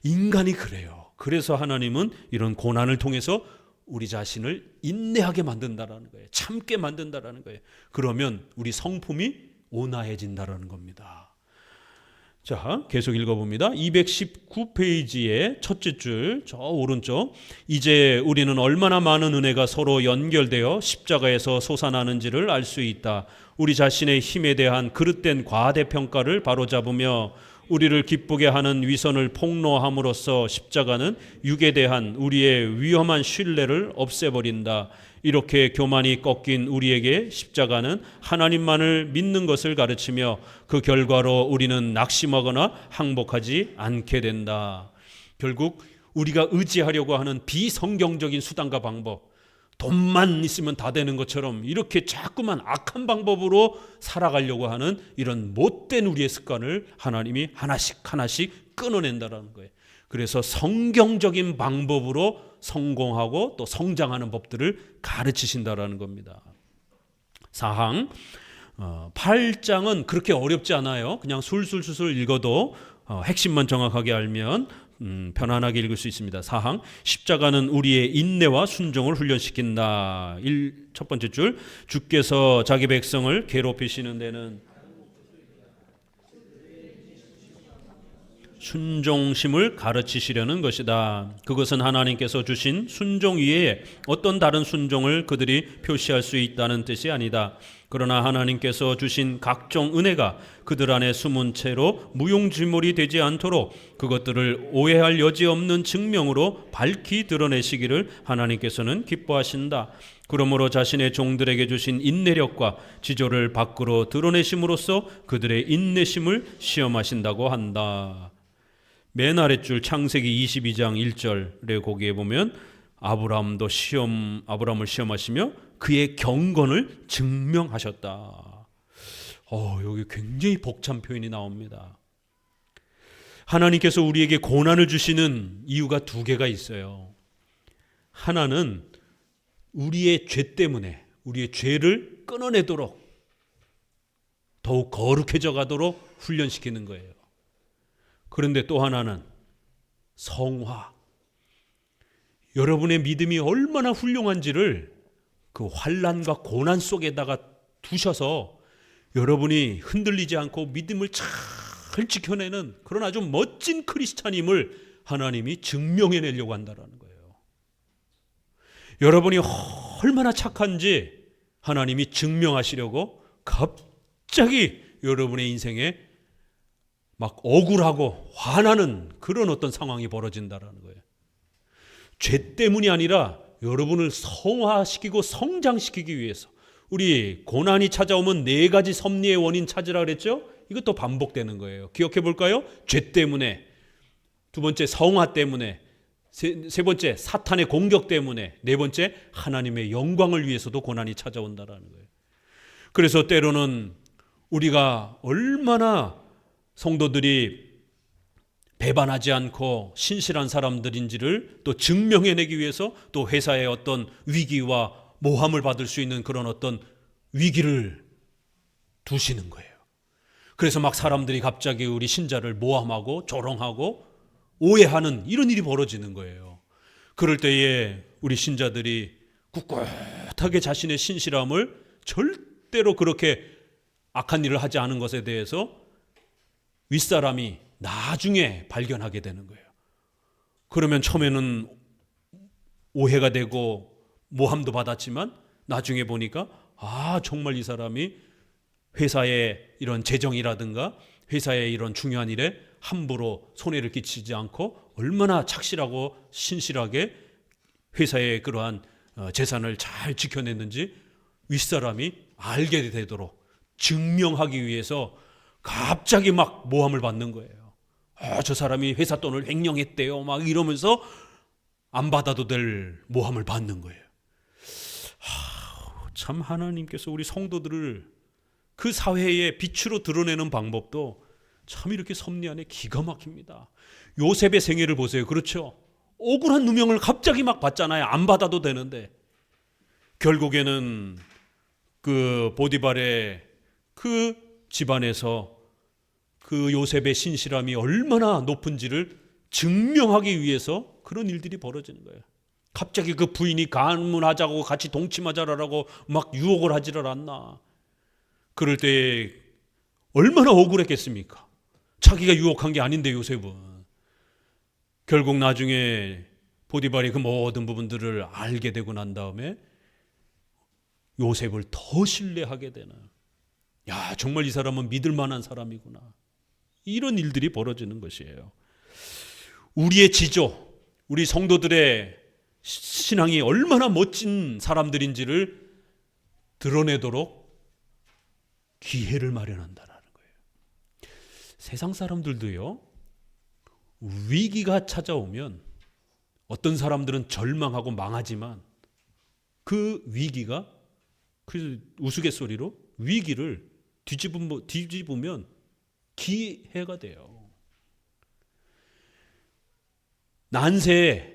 인간이 그래요. 그래서 하나님은 이런 고난을 통해서 우리 자신을 인내하게 만든다라는 거예요. 참게 만든다라는 거예요. 그러면 우리 성품이 온화해진다라는 겁니다. 자, 계속 읽어봅니다. 219페이지의 첫째 줄, 저 오른쪽. 이제 우리는 얼마나 많은 은혜가 서로 연결되어 십자가에서 솟아나는지를 알 수 있다. 우리 자신의 힘에 대한 그릇된 과대평가를 바로잡으며 우리를 기쁘게 하는 위선을 폭로함으로써 십자가는 육에 대한 우리의 위험한 신뢰를 없애버린다. 이렇게 교만이 꺾인 우리에게 십자가는 하나님만을 믿는 것을 가르치며 그 결과로 우리는 낙심하거나 항복하지 않게 된다. 결국 우리가 의지하려고 하는 비성경적인 수단과 방법, 돈만 있으면 다 되는 것처럼 이렇게 자꾸만 악한 방법으로 살아가려고 하는 이런 못된 우리의 습관을 하나님이 하나씩 끊어낸다는 거예요. 그래서 성경적인 방법으로 성공하고 또 성장하는 법들을 가르치신다라는 겁니다. 4항 8장은 그렇게 어렵지 않아요. 그냥 술술술술 읽어도 핵심만 정확하게 알면 편안하게 읽을 수 있습니다. 4항 십자가는 우리의 인내와 순종을 훈련시킨다. 첫 번째 줄, 주께서 자기 백성을 괴롭히시는 데는 순종심을 가르치시려는 것이다. 그것은 하나님께서 주신 순종 이외에 어떤 다른 순종을 그들이 표시할 수 있다는 뜻이 아니다. 그러나 하나님께서 주신 각종 은혜가 그들 안에 숨은 채로 무용지물이 되지 않도록 그것들을 오해할 여지 없는 증명으로 밝히 드러내시기를 하나님께서는 기뻐하신다. 그러므로 자신의 종들에게 주신 인내력과 지조를 밖으로 드러내심으로써 그들의 인내심을 시험하신다고 한다. 맨 아랫줄 창세기 22장 1절에 거기에 보면 아브라함을 시험하시며 그의 경건을 증명하셨다. 여기 굉장히 벅찬 표현이 나옵니다. 하나님께서 우리에게 고난을 주시는 이유가 두 개가 있어요. 하나는 우리의 죄 때문에 우리의 죄를 끊어내도록 더욱 거룩해져 가도록 훈련시키는 거예요. 그런데 또 하나는 성화. 여러분의 믿음이 얼마나 훌륭한지를 그 환난과 고난 속에다가 두셔서 여러분이 흔들리지 않고 믿음을 잘 지켜내는 그런 아주 멋진 크리스찬임을 하나님이 증명해내려고 한다는 거예요. 여러분이 얼마나 착한지 하나님이 증명하시려고 갑자기 여러분의 인생에 막 억울하고 화나는 그런 어떤 상황이 벌어진다는 거예요. 죄 때문이 아니라 여러분을 성화시키고 성장시키기 위해서. 우리 고난이 찾아오면 4가지 섭리의 원인 찾으라 그랬죠? 이것도 반복되는 거예요. 기억해 볼까요? 죄 때문에, 두 번째 성화 때문에, 세 번째 사탄의 공격 때문에, 네 번째 하나님의 영광을 위해서도 고난이 찾아온다는 거예요. 그래서 때로는 우리가 얼마나 성도들이 배반하지 않고 신실한 사람들인지를 또 증명해내기 위해서 또 회사의 어떤 위기와 모함을 받을 수 있는 그런 어떤 위기를 두시는 거예요. 그래서 막 사람들이 갑자기 우리 신자를 모함하고 조롱하고 오해하는 이런 일이 벌어지는 거예요. 그럴 때에 우리 신자들이 꿋꿋하게 자신의 신실함을 절대로 그렇게 악한 일을 하지 않은 것에 대해서 윗사람이 나중에 발견하게 되는 거예요. 그러면 처음에는 오해가 되고 모함도 받았지만 나중에 보니까 정말 이 사람이 회사의 이런 재정이라든가 회사의 이런 중요한 일에 함부로 손해를 끼치지 않고 얼마나 착실하고 신실하게 회사의 그러한 재산을 잘 지켜냈는지 윗사람이 알게 되도록 증명하기 위해서 갑자기 막 모함을 받는 거예요. 저 사람이 회사 돈을 횡령했대요. 막 이러면서 안 받아도 될 모함을 받는 거예요. 참 하나님께서 우리 성도들을 그 사회의 빛으로 드러내는 방법도 참 이렇게 섭리하네 기가 막힙니다. 요셉의 생애를 보세요. 그렇죠? 억울한 누명을 갑자기 막 받잖아요. 안 받아도 되는데 결국에는 그 보디발의 그 집안에서 그 요셉의 신실함이 얼마나 높은지를 증명하기 위해서 그런 일들이 벌어지는 거예요. 갑자기 그 부인이 가문하자고 같이 동침하자라고 막 유혹을 하지를 않나. 그럴 때 얼마나 억울했겠습니까? 자기가 유혹한 게 아닌데 요셉은. 결국 나중에 보디발이 그 모든 부분들을 알게 되고 난 다음에 요셉을 더 신뢰하게 되는, 정말 이 사람은 믿을 만한 사람이구나, 이런 일들이 벌어지는 것이에요. 우리의 지조, 우리 성도들의 신앙이 얼마나 멋진 사람들인지를 드러내도록 기회를 마련한다라는 거예요. 세상 사람들도요, 위기가 찾아오면 어떤 사람들은 절망하고 망하지만 그 위기가, 그 우스갯소리로 위기를 뒤집으면 기회가 돼요. 난세에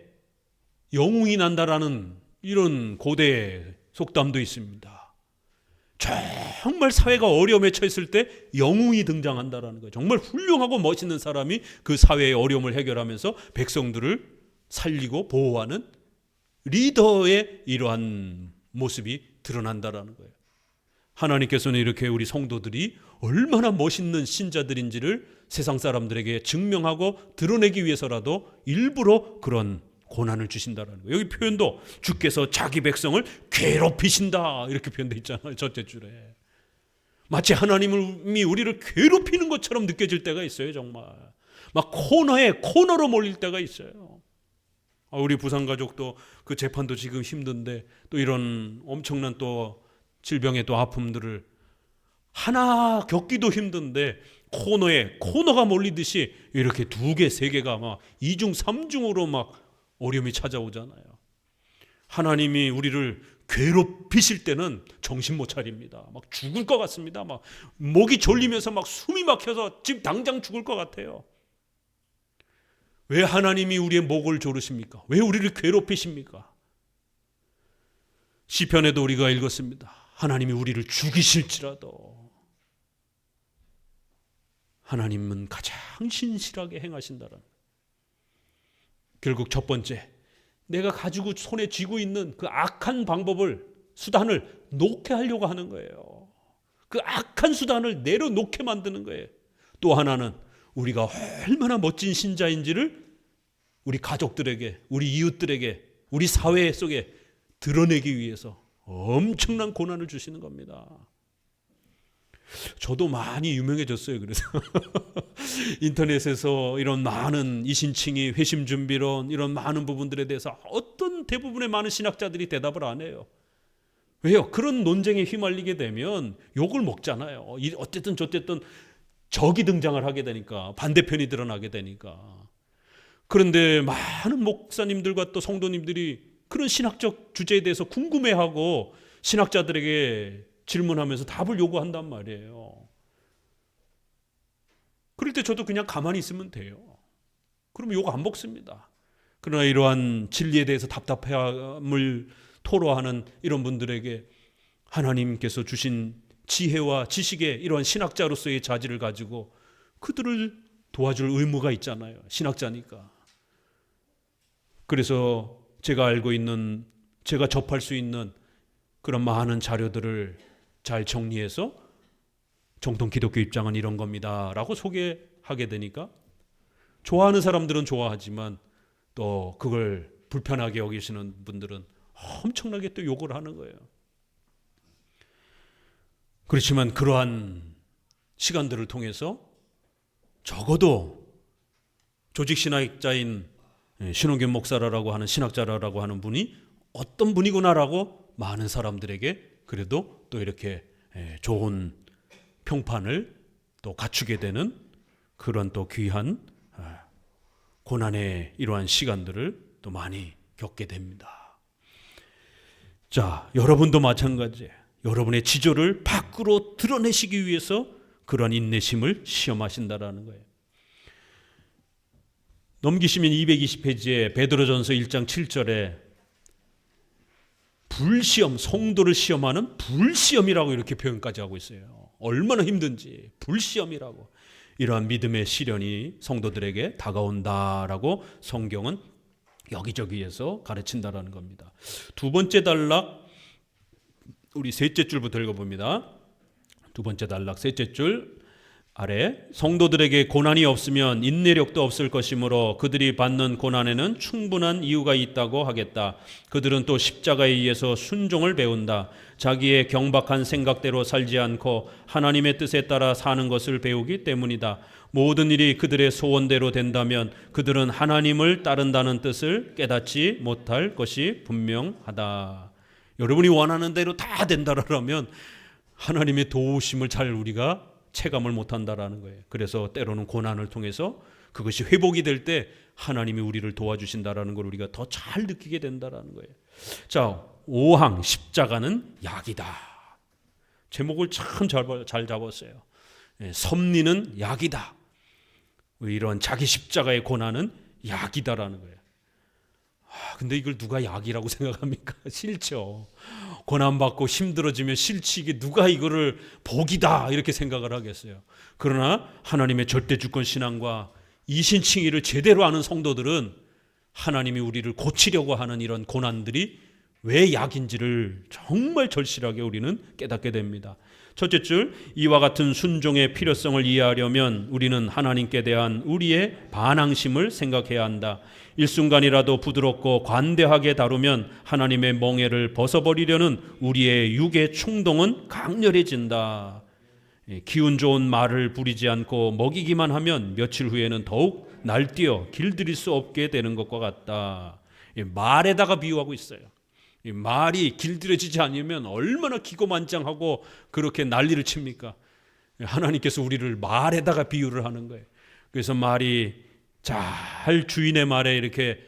영웅이 난다라는 이런 고대 속담도 있습니다. 정말 사회가 어려움에 처했을 때 영웅이 등장한다라는 거예요. 정말 훌륭하고 멋있는 사람이 그 사회의 어려움을 해결하면서 백성들을 살리고 보호하는 리더의 이러한 모습이 드러난다라는 거예요. 하나님께서는 이렇게 우리 성도들이 얼마나 멋있는 신자들인지를 세상 사람들에게 증명하고 드러내기 위해서라도 일부러 그런 고난을 주신다라는 거예요. 여기 표현도 주께서 자기 백성을 괴롭히신다 이렇게 표현되어 있잖아요. 첫째 줄에. 마치 하나님이 우리를 괴롭히는 것처럼 느껴질 때가 있어요. 정말 막 코너로 몰릴 때가 있어요. 우리 부산가족도 그 재판도 지금 힘든데 또 이런 엄청난 또 질병의 또 아픔들을 하나 겪기도 힘든데 코너가 몰리듯이 이렇게 2개, 3개가 막 2중, 3중으로 막 어려움이 찾아오잖아요. 하나님이 우리를 괴롭히실 때는 정신 못 차립니다. 막 죽을 것 같습니다. 막 목이 졸리면서 막 숨이 막혀서 지금 당장 죽을 것 같아요. 왜 하나님이 우리의 목을 조르십니까? 왜 우리를 괴롭히십니까? 시편에도 우리가 읽었습니다. 하나님이 우리를 죽이실지라도 하나님은 가장 신실하게 행하신다는. 결국 첫 번째, 내가 가지고 손에 쥐고 있는 그 악한 수단을 놓게 하려고 하는 거예요. 그 악한 수단을 내려놓게 만드는 거예요. 또 하나는 우리가 얼마나 멋진 신자인지를 우리 가족들에게, 우리 이웃들에게, 우리 사회 속에 드러내기 위해서 엄청난 고난을 주시는 겁니다. 저도 많이 유명해졌어요. 그래서 인터넷에서 이런 많은 이신칭의, 회심준비론, 이런 많은 부분들에 대해서 어떤 대부분의 많은 신학자들이 대답을 안 해요. 왜요? 그런 논쟁에 휘말리게 되면 욕을 먹잖아요. 어쨌든 저쨌든 적이 등장을 하게 되니까, 반대편이 드러나게 되니까. 그런데 많은 목사님들과 또 성도님들이 그런 신학적 주제에 대해서 궁금해하고 신학자들에게 질문하면서 답을 요구한단 말이에요. 그럴 때 저도 그냥 가만히 있으면 돼요. 그러면 욕 안 먹습니다. 그러나 이러한 진리에 대해서 답답함을 토로하는 이런 분들에게 하나님께서 주신 지혜와 지식의 이러한 신학자로서의 자질을 가지고 그들을 도와줄 의무가 있잖아요. 신학자니까. 그래서 제가 접할 수 있는 그런 많은 자료들을 잘 정리해서 정통 기독교 입장은 이런 겁니다 라고 소개하게 되니까 좋아하는 사람들은 좋아하지만 또 그걸 불편하게 여기시는 분들은 엄청나게 또 욕을 하는 거예요. 그렇지만 그러한 시간들을 통해서 적어도 조직신학자인 신홍균 목사라고 하는 신학자라고 하는 분이 어떤 분이구나라고 많은 사람들에게 그래도 또 이렇게 좋은 평판을 또 갖추게 되는 그런 또 귀한 고난의 이러한 시간들을 또 많이 겪게 됩니다. 자, 여러분도 마찬가지예요. 여러분의 지조를 밖으로 드러내시기 위해서 그런 인내심을 시험하신다라는 거예요. 넘기시면 220페이지에 베드로전서 1장 7절에 불시험, 성도를 시험하는 불시험이라고 이렇게 표현까지 하고 있어요. 얼마나 힘든지 불시험이라고. 이러한 믿음의 시련이 성도들에게 다가온다라고 성경은 여기저기에서 가르친다라는 겁니다. 두 번째 단락, 우리 셋째 줄부터 읽어봅니다. 두 번째 단락 셋째 줄 아래, 성도들에게 고난이 없으면 인내력도 없을 것이므로 그들이 받는 고난에는 충분한 이유가 있다고 하겠다. 그들은 또 십자가에 의해서 순종을 배운다. 자기의 경박한 생각대로 살지 않고 하나님의 뜻에 따라 사는 것을 배우기 때문이다. 모든 일이 그들의 소원대로 된다면 그들은 하나님을 따른다는 뜻을 깨닫지 못할 것이 분명하다. 여러분이 원하는 대로 다 된다라면 하나님의 도우심을 잘 우리가 체감을 못한다라는 거예요. 그래서 때로는 고난을 통해서 그것이 회복이 될 때 하나님이 우리를 도와주신다라는 걸 우리가 더 잘 느끼게 된다라는 거예요. 자, 5항 십자가는 약이다. 제목을 참 잘 잡았어요. 섭리는 약이다. 이런 자기 십자가의 고난은 약이다라는 거예요. 근데 이걸 누가 약이라고 생각합니까? 싫죠. 고난받고 힘들어지면 싫지. 이게 누가 이거를 복이다 이렇게 생각을 하겠어요. 그러나 하나님의 절대주권 신앙과 이신칭의를 제대로 아는 성도들은 하나님이 우리를 고치려고 하는 이런 고난들이 왜 약인지를 정말 절실하게 우리는 깨닫게 됩니다. 첫째 줄, 이와 같은 순종의 필요성을 이해하려면 우리는 하나님께 대한 우리의 반항심을 생각해야 한다. 일순간이라도 부드럽고 관대하게 다루면 하나님의 멍에를 벗어버리려는 우리의 육의 충동은 강렬해진다. 기운 좋은 말을 부리지 않고 먹이기만 하면 며칠 후에는 더욱 날뛰어 길들일 수 없게 되는 것과 같다. 말에다가 비유하고 있어요. 이 말이 길들여지지 않으면 얼마나 기고만장하고 그렇게 난리를 칩니까? 하나님께서 우리를 말에다가 비유를 하는 거예요. 그래서 말이 잘 주인의 말에 이렇게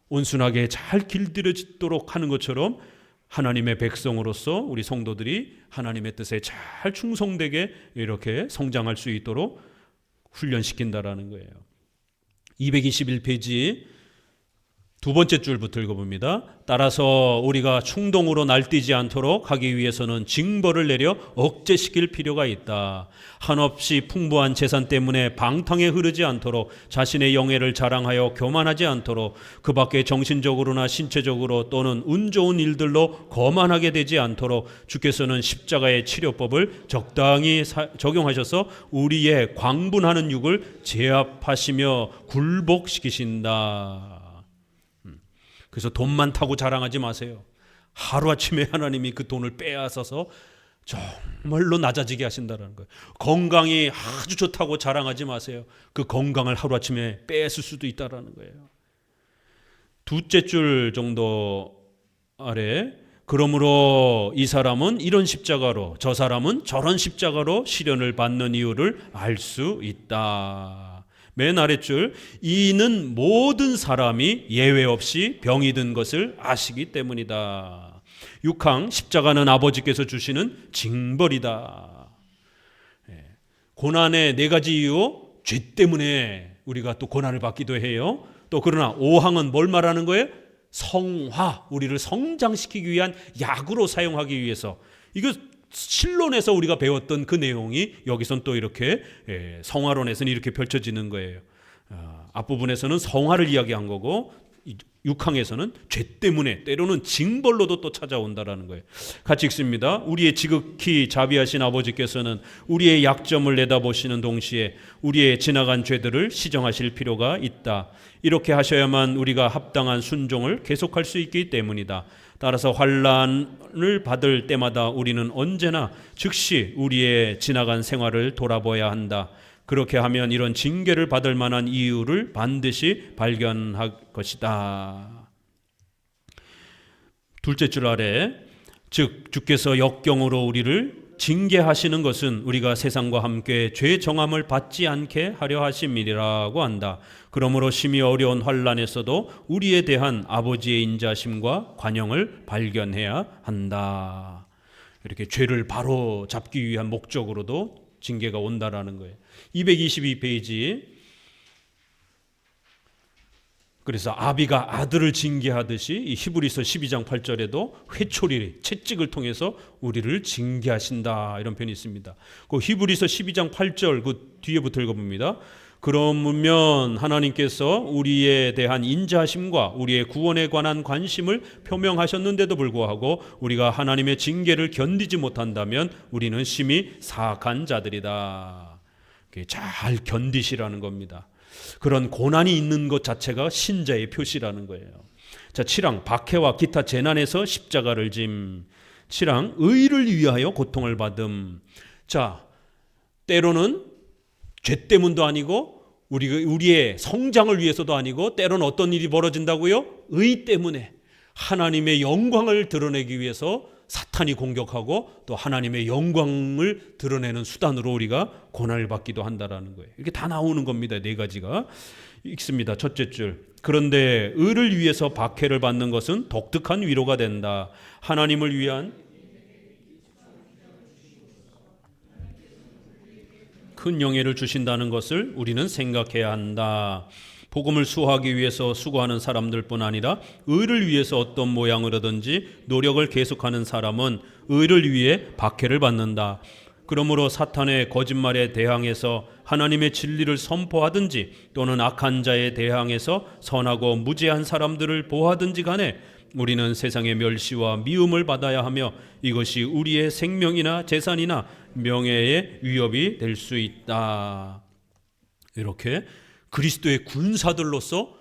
온순하게 잘 길들여지도록 하는 것처럼 하나님의 백성으로서 우리 성도들이 하나님의 뜻에 잘 충성되게 이렇게 성장할 수 있도록 훈련시킨다라는 거예요. 221페이지 두 번째 줄부터 읽어봅니다. 따라서 우리가 충동으로 날뛰지 않도록 하기 위해서는 징벌을 내려 억제시킬 필요가 있다. 한없이 풍부한 재산 때문에 방탕에 흐르지 않도록, 자신의 영예를 자랑하여 교만하지 않도록, 그 밖에 정신적으로나 신체적으로 또는 운 좋은 일들로 거만하게 되지 않도록 주께서는 십자가의 치료법을 적당히 적용하셔서 우리의 광분하는 육을 제압하시며 굴복시키신다. 그래서 돈 많다고 자랑하지 마세요. 하루아침에 하나님이 그 돈을 빼앗아서 정말로 낮아지게 하신다는 거예요. 건강이 아주 좋다고 자랑하지 마세요. 그 건강을 하루아침에 뺏을 수도 있다는 거예요. 두째 줄 정도 아래, 그러므로 이 사람은 이런 십자가로, 저 사람은 저런 십자가로 시련을 받는 이유를 알 수 있다. 맨 아랫줄, 이는 모든 사람이 예외 없이 병이 든 것을 아시기 때문이다. 6항, 십자가는 아버지께서 주시는 징벌이다. 고난의 네 가지 이유, 죄 때문에 우리가 또 고난을 받기도 해요. 또 그러나 5항은 뭘 말하는 거예요? 성화, 우리를 성장시키기 위한 약으로 사용하기 위해서. 이거 신론에서 우리가 배웠던 그 내용이 여기선 또 이렇게 성화론에서는 이렇게 펼쳐지는 거예요. 앞부분에서는 성화를 이야기한 거고 6항에서는 죄 때문에 때로는 징벌로도 또 찾아온다라는 거예요. 같이 읽습니다. 우리의 지극히 자비하신 아버지께서는 우리의 약점을 내다보시는 동시에 우리의 지나간 죄들을 시정하실 필요가 있다. 이렇게 하셔야만 우리가 합당한 순종을 계속할 수 있기 때문이다. 따라서 환난을 받을 때마다 우리는 언제나 즉시 우리의 지나간 생활을 돌아봐야 한다. 그렇게 하면 이런 징계를 받을 만한 이유를 반드시 발견할 것이다. 둘째 줄 아래, 즉 주께서 역경으로 우리를 징계하시는 것은 우리가 세상과 함께 죄 정함을 받지 않게 하려 하심이라고 한다. 그러므로 심히 어려운 환난에서도 우리에 대한 아버지의 인자심과 관용을 발견해야 한다. 이렇게 죄를 바로 잡기 위한 목적으로도 징계가 온다라는 거예요. 222페이지. 그래서 아비가 아들을 징계하듯이 이 히브리서 12장 8절에도 회초리, 채찍을 통해서 우리를 징계하신다, 이런 표현이 있습니다. 그 히브리서 12장 8절 그 뒤에부터 읽어봅니다. 그러면 하나님께서 우리에 대한 인자하심과 우리의 구원에 관한 관심을 표명하셨는데도 불구하고 우리가 하나님의 징계를 견디지 못한다면 우리는 심히 사악한 자들이다. 잘 견디시라는 겁니다. 그런 고난이 있는 것 자체가 신자의 표시라는 거예요. 자, 7항 박해와 기타 재난에서 십자가를 짐. 7항 의를 위하여 고통을 받음. 자, 때로는 죄 때문도 아니고 우리의 성장을 위해서도 아니고 때로는 어떤 일이 벌어진다고요? 의 때문에 하나님의 영광을 드러내기 위해서 사탄이 공격하고 또 하나님의 영광을 드러내는 수단으로 우리가 고난을 받기도 한다라는 거예요. 이렇게 다 나오는 겁니다. 네 가지가 읽습니다. 첫째 줄. 그런데 의를 위해서 박해를 받는 것은 독특한 위로가 된다. 하나님을 위한 큰 영예를 주신다는 것을 우리는 생각해야 한다. 복음을 수호하기 위해서 수고하는 사람들뿐 아니라 의를 위해서 어떤 모양으로든지 노력을 계속하는 사람은 의를 위해 박해를 받는다. 그러므로 사탄의 거짓말에 대항해서 하나님의 진리를 선포하든지 또는 악한 자에 대항해서 선하고 무죄한 사람들을 보호하든지 간에 우리는 세상의 멸시와 미움을 받아야 하며 이것이 우리의 생명이나 재산이나 명예의 위협이 될 수 있다. 이렇게 그리스도의 군사들로서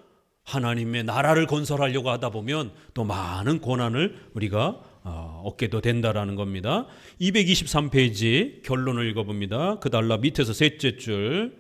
하나님의 나라를 건설하려고 하다 보면 또 많은 고난을 우리가 얻게도 된다라는 겁니다. 223페이지 결론을 읽어봅니다. 그 달라 밑에서 셋째 줄.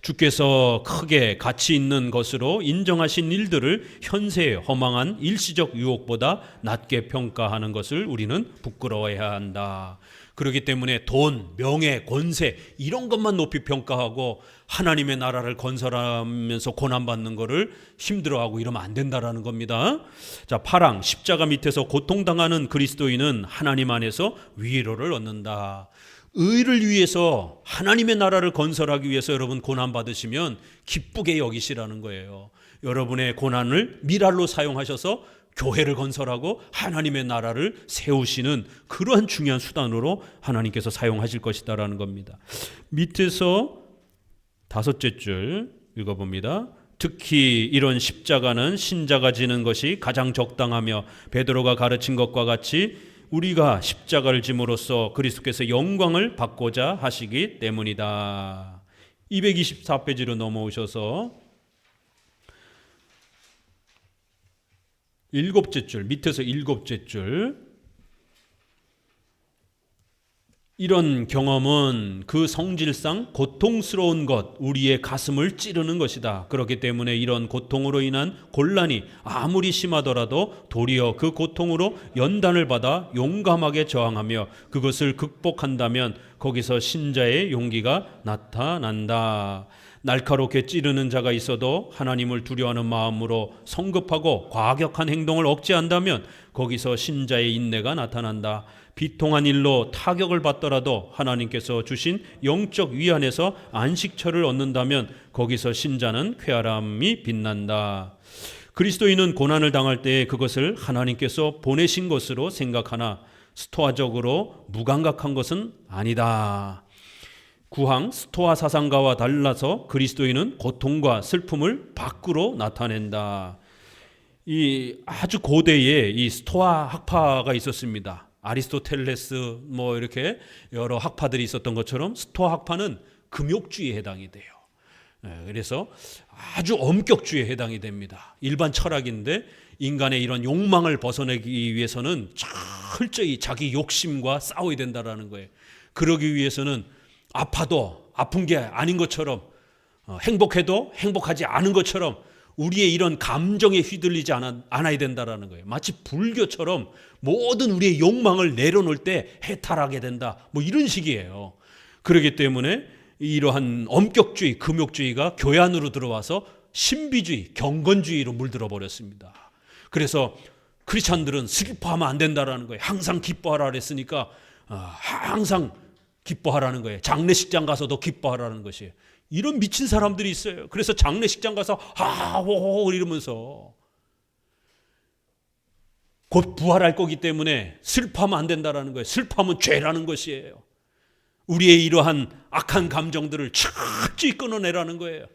주께서 크게 가치 있는 것으로 인정하신 일들을 현세의 허망한 일시적 유혹보다 낮게 평가하는 것을 우리는 부끄러워해야 한다. 그렇기 때문에 돈, 명예, 권세 이런 것만 높이 평가하고 하나님의 나라를 건설하면서 고난받는 것을 힘들어하고 이러면 안 된다라는 겁니다. 자, 8항 십자가 밑에서 고통당하는 그리스도인은 하나님 안에서 위로를 얻는다. 의를 위해서 하나님의 나라를 건설하기 위해서 여러분 고난받으시면 기쁘게 여기시라는 거예요. 여러분의 고난을 미랄로 사용하셔서 교회를 건설하고 하나님의 나라를 세우시는 그러한 중요한 수단으로 하나님께서 사용하실 것이다라는 겁니다. 밑에서 다섯째 줄 읽어봅니다. 특히 이런 십자가는 신자가 지는 것이 가장 적당하며 베드로가 가르친 것과 같이 우리가 십자가를 짐으로써 그리스도께서 영광을 받고자 하시기 때문이다. 224페이지로 넘어오셔서 일곱째 줄, 밑에서 일곱째 줄. 이런 경험은 그 성질상 고통스러운 것, 우리의 가슴을 찌르는 것이다. 그렇기 때문에 이런 고통으로 인한 곤란이 아무리 심하더라도 도리어 그 고통으로 연단을 받아 용감하게 저항하며 그것을 극복한다면 거기서 신자의 용기가 나타난다. 날카롭게 찌르는 자가 있어도 하나님을 두려워하는 마음으로 성급하고 과격한 행동을 억제한다면 거기서 신자의 인내가 나타난다. 비통한 일로 타격을 받더라도 하나님께서 주신 영적 위안에서 안식처를 얻는다면 거기서 신자는 쾌활함이 빛난다. 그리스도인은 고난을 당할 때 그것을 하나님께서 보내신 것으로 생각하나 스토아적으로 무감각한 것은 아니다. 9항 스토아 사상가와 달라서 그리스도인은 고통과 슬픔을 밖으로 나타낸다. 이 아주 고대에 이 스토아 학파가 있었습니다. 아리스토텔레스 뭐 이렇게 여러 학파들이 있었던 것처럼 스토아 학파는 금욕주의에 해당이 돼요. 그래서 아주 엄격주의에 해당이 됩니다. 일반 철학인데 인간의 이런 욕망을 벗어내기 위해서는 철저히 자기 욕심과 싸워야 된다라는 거예요. 그러기 위해서는 아파도 아픈 게 아닌 것처럼, 행복해도 행복하지 않은 것처럼 우리의 이런 감정에 휘둘리지 않아야 된다라는 거예요. 마치 불교처럼 모든 우리의 욕망을 내려놓을 때 해탈하게 된다, 뭐 이런 식이에요. 그렇기 때문에 이러한 엄격주의, 금욕주의가 교회 안으로 들어와서 신비주의, 경건주의로 물들어 버렸습니다. 그래서 크리스찬들은 슬퍼하면 안 된다라는 거예요. 항상 기뻐하라 그랬으니까 항상 기뻐하라는 거예요. 장례식장 가서도 기뻐하라는 것이에요. 이런 미친 사람들이 있어요. 그래서 장례식장 가서 하호호 이러면서 곧 부활할 거기 때문에 슬퍼하면 안 된다라는 거예요. 슬퍼하면 죄라는 것이에요. 우리의 이러한 악한 감정들을 철저히 끊어내라는 거예요.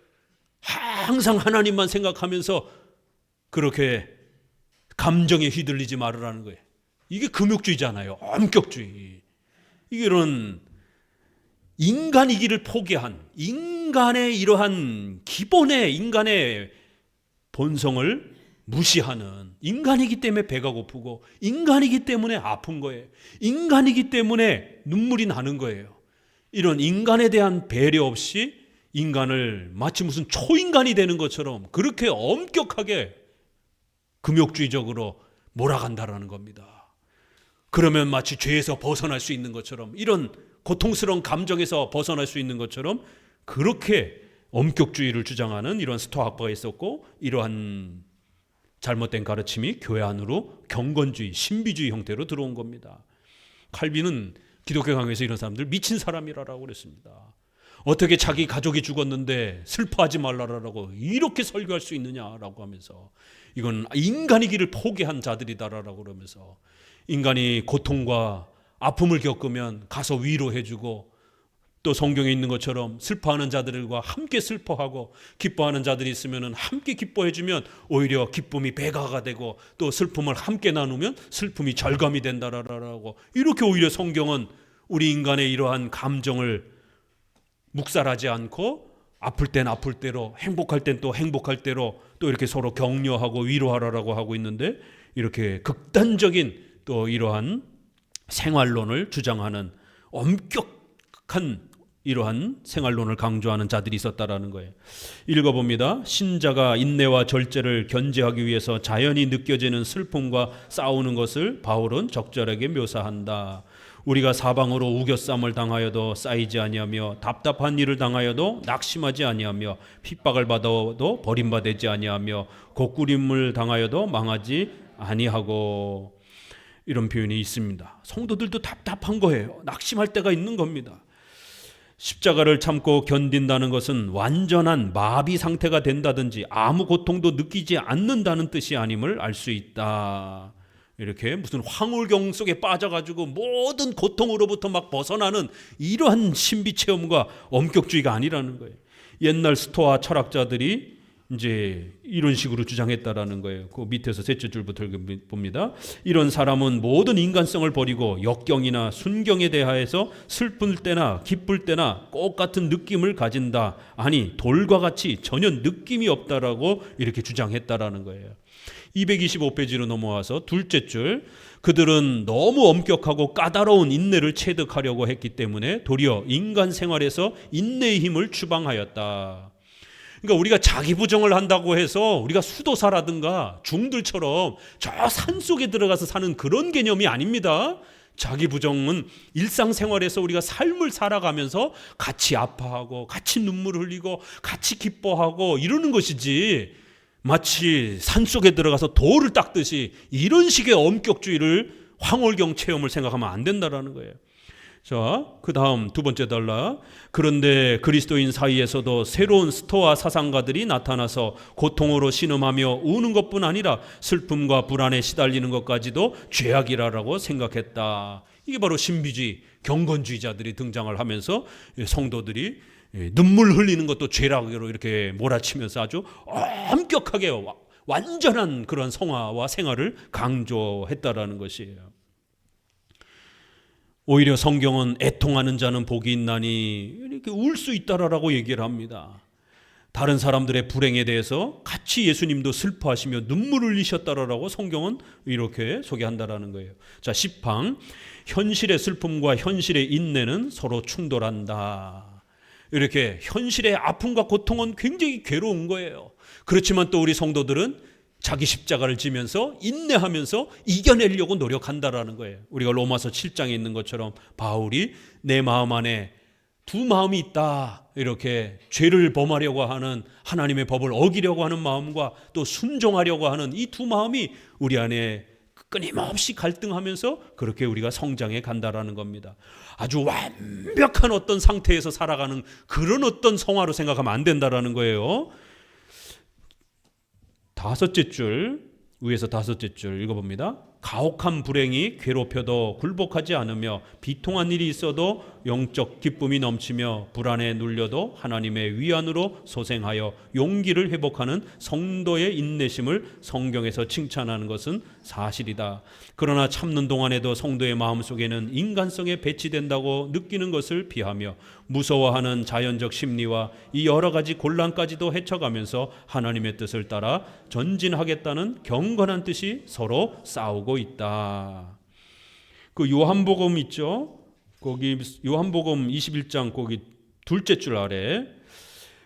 항상 하나님만 생각하면서 그렇게 감정에 휘둘리지 말으라는 거예요. 이게 금욕주의잖아요. 엄격주의. 이게 이런 인간이기를 포기한, 인간의 이러한 기본의 인간의 본성을 무시하는, 인간이기 때문에 배가 고프고 인간이기 때문에 아픈 거예요. 인간이기 때문에 눈물이 나는 거예요. 이런 인간에 대한 배려 없이 인간을 마치 무슨 초인간이 되는 것처럼 그렇게 엄격하게 금욕주의적으로 몰아간다라는 겁니다. 그러면 마치 죄에서 벗어날 수 있는 것처럼, 이런 고통스러운 감정에서 벗어날 수 있는 것처럼 그렇게 엄격주의를 주장하는 이런 스토아 학파가 있었고, 이러한 잘못된 가르침이 교회 안으로 경건주의, 신비주의 형태로 들어온 겁니다. 칼빈은 기독교 강요에서 이런 사람들 미친 사람이라고 그랬습니다. 어떻게 자기 가족이 죽었는데 슬퍼하지 말라라고 이렇게 설교할 수 있느냐라고 하면서, 이건 인간이기를 포기한 자들이다라고 그러면서, 인간이 고통과 아픔을 겪으면 가서 위로해주고, 또 성경에 있는 것처럼 슬퍼하는 자들과 함께 슬퍼하고 기뻐하는 자들이 있으면 함께 기뻐해주면 오히려 기쁨이 배가가 되고, 또 슬픔을 함께 나누면 슬픔이 절감이 된다라고, 이렇게 오히려 성경은 우리 인간의 이러한 감정을 묵살하지 않고 아플 땐 아플 대로, 행복할 땐 또 행복할 대로 또 이렇게 서로 격려하고 위로하라라고 하고 있는데, 이렇게 극단적인 또 이러한 생활론을 주장하는 엄격한 이러한 생활론을 강조하는 자들이 있었다라는 거예요. 읽어봅니다. 신자가 인내와 절제를 견제하기 위해서 자연히 느껴지는 슬픔과 싸우는 것을 바울은 적절하게 묘사한다. 우리가 사방으로 우겨쌈을 당하여도 쌓이지 아니하며, 답답한 일을 당하여도 낙심하지 아니하며, 핍박을 받아도 버림받지 아니하며, 곡구림을 당하여도 망하지 아니하고, 이런 표현이 있습니다. 성도들도 답답한 거예요. 낙심할 때가 있는 겁니다. 십자가를 참고 견딘다는 것은 완전한 마비 상태가 된다든지 아무 고통도 느끼지 않는다는 뜻이 아님을 알 수 있다. 이렇게 무슨 황홀경 속에 빠져가지고 모든 고통으로부터 막 벗어나는 이러한 신비 체험과 엄격주의가 아니라는 거예요. 옛날 스토아 철학자들이 이제 이런 식으로 주장했다라는 거예요. 그 밑에서 셋째 줄부터 봅니다. 이런 사람은 모든 인간성을 버리고 역경이나 순경에 대하여서 슬플 때나 기쁠 때나 똑같은 느낌을 가진다. 아니, 돌과 같이 전혀 느낌이 없다라고 이렇게 주장했다라는 거예요. 225페이지로 넘어와서 둘째 줄, 그들은 너무 엄격하고 까다로운 인내를 체득하려고 했기 때문에 도리어 인간 생활에서 인내의 힘을 추방하였다. 그러니까 우리가 자기 부정을 한다고 해서 우리가 수도사라든가 중들처럼 저 산속에 들어가서 사는 그런 개념이 아닙니다. 자기 부정은 일상생활에서 우리가 삶을 살아가면서 같이 아파하고 같이 눈물을 흘리고 같이 기뻐하고 이러는 것이지, 마치 산속에 들어가서 돌을 닦듯이 이런 식의 엄격주의를, 황홀경 체험을 생각하면 안 된다라는 거예요. 자, 그 다음 두 번째 단락. 그런데 그리스도인 사이에서도 새로운 스토아 사상가들이 나타나서 고통으로 신음하며 우는 것뿐 아니라 슬픔과 불안에 시달리는 것까지도 죄악이라고 생각했다. 이게 바로 신비주의, 경건주의자들이 등장을 하면서 성도들이 눈물 흘리는 것도 죄라고 이렇게 몰아치면서 아주 엄격하게 완전한 그런 성화와 생활을 강조했다라는 것이에요. 오히려 성경은 애통하는 자는 복이 있나니 이렇게 울 수 있다라고 얘기를 합니다. 다른 사람들의 불행에 대해서 같이 예수님도 슬퍼하시며 눈물을 흘리셨다라고 성경은 이렇게 소개한다라는 거예요. 자, 10항 현실의 슬픔과 현실의 인내는 서로 충돌한다. 이렇게 현실의 아픔과 고통은 굉장히 괴로운 거예요. 그렇지만 또 우리 성도들은 자기 십자가를 지면서 인내하면서 이겨내려고 노력한다라는 거예요. 우리가 로마서 7장에 있는 것처럼 바울이 내 마음 안에 두 마음이 있다. 이렇게 죄를 범하려고 하는 하나님의 법을 어기려고 하는 마음과 또 순종하려고 하는 이 두 마음이 우리 안에 끊임없이 갈등하면서 그렇게 우리가 성장해 간다라는 겁니다. 아주 완벽한 어떤 상태에서 살아가는 그런 어떤 성화로 생각하면 안 된다라는 거예요. 다섯째 줄, 위에서 다섯째 줄 읽어봅니다. 가혹한 불행이 괴롭혀도 굴복하지 않으며 비통한 일이 있어도 영적 기쁨이 넘치며 불안에 눌려도 하나님의 위안으로 소생하여 용기를 회복하는 성도의 인내심을 성경에서 칭찬하는 것은 사실이다. 그러나 참는 동안에도 성도의 마음속에는 인간성에 배치된다고 느끼는 것을 피하며 무서워하는 자연적 심리와 이 여러 가지 곤란까지도 헤쳐가면서 하나님의 뜻을 따라 전진하겠다는 경건한 뜻이 서로 싸우고 있다. 그 요한복음 있죠? 거기 요한복음 21장 거기 둘째 줄 아래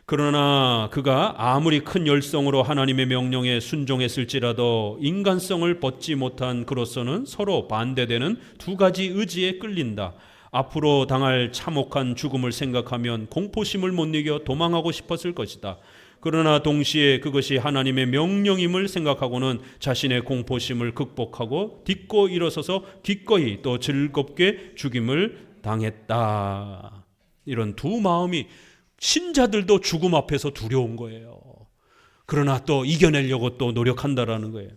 그러나 그가 아무리 큰 열성으로 하나님의 명령에 순종했을지라도 인간성을 벗지 못한 그로서는 서로 반대되는 두 가지 의지에 끌린다. 앞으로 당할 참혹한 죽음을 생각하면 공포심을 못 이겨 도망하고 싶었을 것이다. 그러나 동시에 그것이 하나님의 명령임을 생각하고는 자신의 공포심을 극복하고 딛고 일어서서 기꺼이 또 즐겁게 죽임을 당했다. 이런 두 마음이 신자들도 죽음 앞에서 두려운 거예요. 그러나 또 이겨내려고 또 노력한다라는 거예요.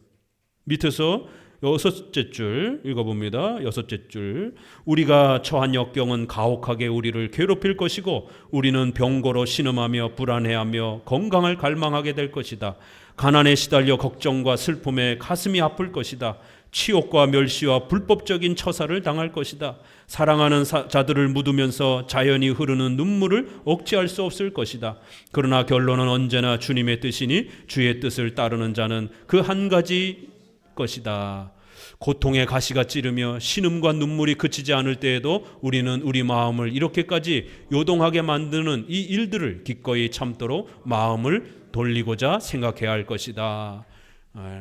밑에서 여섯째 줄 읽어봅니다. 여섯째 줄 우리가 처한 역경은 가혹하게 우리를 괴롭힐 것이고 우리는 병고로 신음하며 불안해하며 건강을 갈망하게 될 것이다. 가난에 시달려 걱정과 슬픔에 가슴이 아플 것이다. 치욕과 멸시와 불법적인 처사를 당할 것이다. 사랑하는 자들을 묻으면서 자연히 흐르는 눈물을 억제할 수 없을 것이다. 그러나 결론은 언제나 주님의 뜻이니 주의 뜻을 따르는 자는 그 한 가지 것이다. 고통의 가시가 찌르며 신음과 눈물이 그치지 않을 때에도 우리는 우리 마음을 이렇게까지 요동하게 만드는 이 일들을 기꺼이 참도록 마음을 돌리고자 생각해야 할 것이다.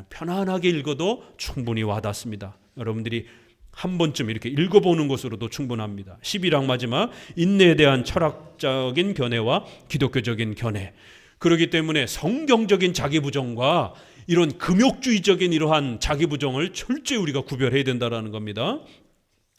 편안하게 읽어도 충분히 와닿습니다. 여러분들이 한 번쯤 이렇게 읽어보는 것으로도 충분합니다. 11항 마지막 인내에 대한 철학적인 견해와 기독교적인 견해. 그렇기 때문에 성경적인 자기부정과 이런 금욕주의적인 이러한 자기부정을 철저히 우리가 구별해야 된다는 겁니다.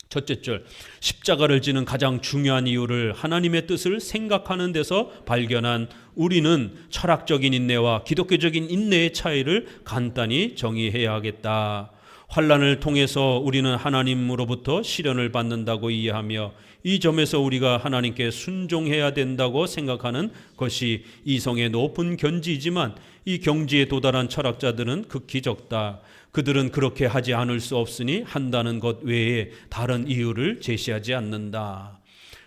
첫째 줄, 십자가를 지는 가장 중요한 이유를 하나님의 뜻을 생각하는 데서 발견한 우리는 철학적인 인내와 기독교적인 인내의 차이를 간단히 정의해야 하겠다. 환난을 통해서 우리는 하나님으로부터 시련을 받는다고 이해하며 이 점에서 우리가 하나님께 순종해야 된다고 생각하는 것이 이성의 높은 견지이지만 이 경지에 도달한 철학자들은 극히 적다. 그들은 그렇게 하지 않을 수 없으니 한다는 것 외에 다른 이유를 제시하지 않는다.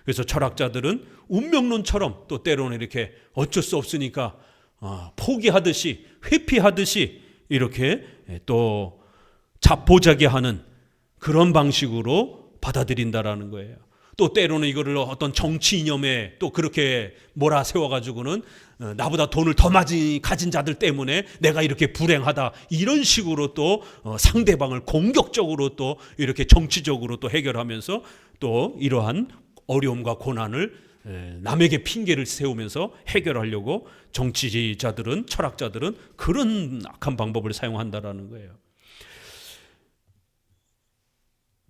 그래서 철학자들은 운명론처럼 또 때로는 이렇게 어쩔 수 없으니까 포기하듯이 회피하듯이 이렇게 또 자포자기하는 그런 방식으로 받아들인다라는 거예요. 또 때로는 이거를 어떤 정치 이념에 또 그렇게 몰아세워가지고는 나보다 돈을 더 많이 가진 자들 때문에 내가 이렇게 불행하다 이런 식으로 또 상대방을 공격적으로 또 이렇게 정치적으로 또 해결하면서 또 이러한 어려움과 고난을 남에게 핑계를 세우면서 해결하려고 정치자들은 철학자들은 그런 악한 방법을 사용한다라는 거예요.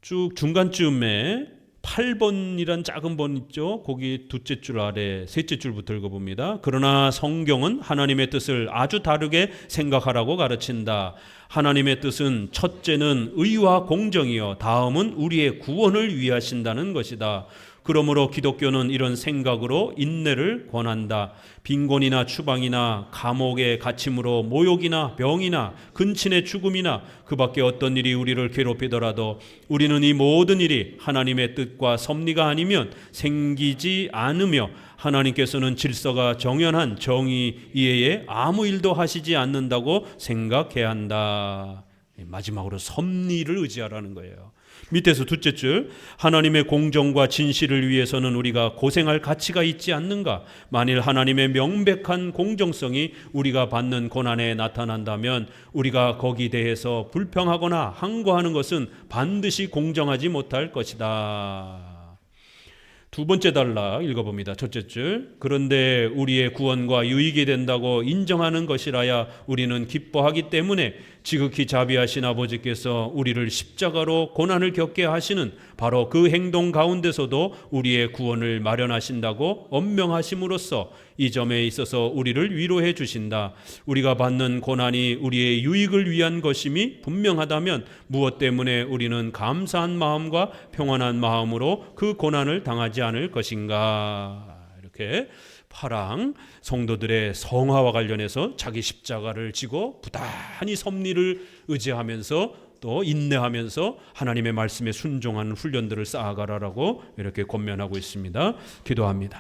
쭉 중간쯤에 8번이란 작은 번 있죠. 거기 둘째 줄 아래 셋째 줄부터 읽어봅니다. 그러나 성경은 하나님의 뜻을 아주 다르게 생각하라고 가르친다. 하나님의 뜻은 첫째는 의와 공정이요 다음은 우리의 구원을 위하신다는 것이다. 그러므로 기독교는 이런 생각으로 인내를 권한다. 빈곤이나 추방이나 감옥의 갇힘으로 모욕이나 병이나 근친의 죽음이나 그 밖에 어떤 일이 우리를 괴롭히더라도 우리는 이 모든 일이 하나님의 뜻과 섭리가 아니면 생기지 않으며 하나님께서는 질서가 정연한 정의 이외에 아무 일도 하시지 않는다고 생각해야 한다. 마지막으로 섭리를 의지하라는 거예요. 밑에서 둘째 줄, 하나님의 공정과 진실을 위해서는 우리가 고생할 가치가 있지 않는가? 만일 하나님의 명백한 공정성이 우리가 받는 고난에 나타난다면 우리가 거기에 대해서 불평하거나 항거하는 것은 반드시 공정하지 못할 것이다. 두 번째 단락 읽어봅니다. 첫째 줄, 그런데 우리의 구원과 유익이 된다고 인정하는 것이라야 우리는 기뻐하기 때문에 지극히 자비하신 아버지께서 우리를 십자가로 고난을 겪게 하시는 바로 그 행동 가운데서도 우리의 구원을 마련하신다고 엄명하심으로써 이 점에 있어서 우리를 위로해 주신다. 우리가 받는 고난이 우리의 유익을 위한 것임이 분명하다면 무엇 때문에 우리는 감사한 마음과 평안한 마음으로 그 고난을 당하지 않을 것인가? 이렇게 파랑 성도들의 성화와 관련해서 자기 십자가를 지고 부단히 섭리를 의지하면서 또 인내하면서 하나님의 말씀에 순종하는 훈련들을 쌓아가라라고 이렇게 권면하고 있습니다. 기도합니다.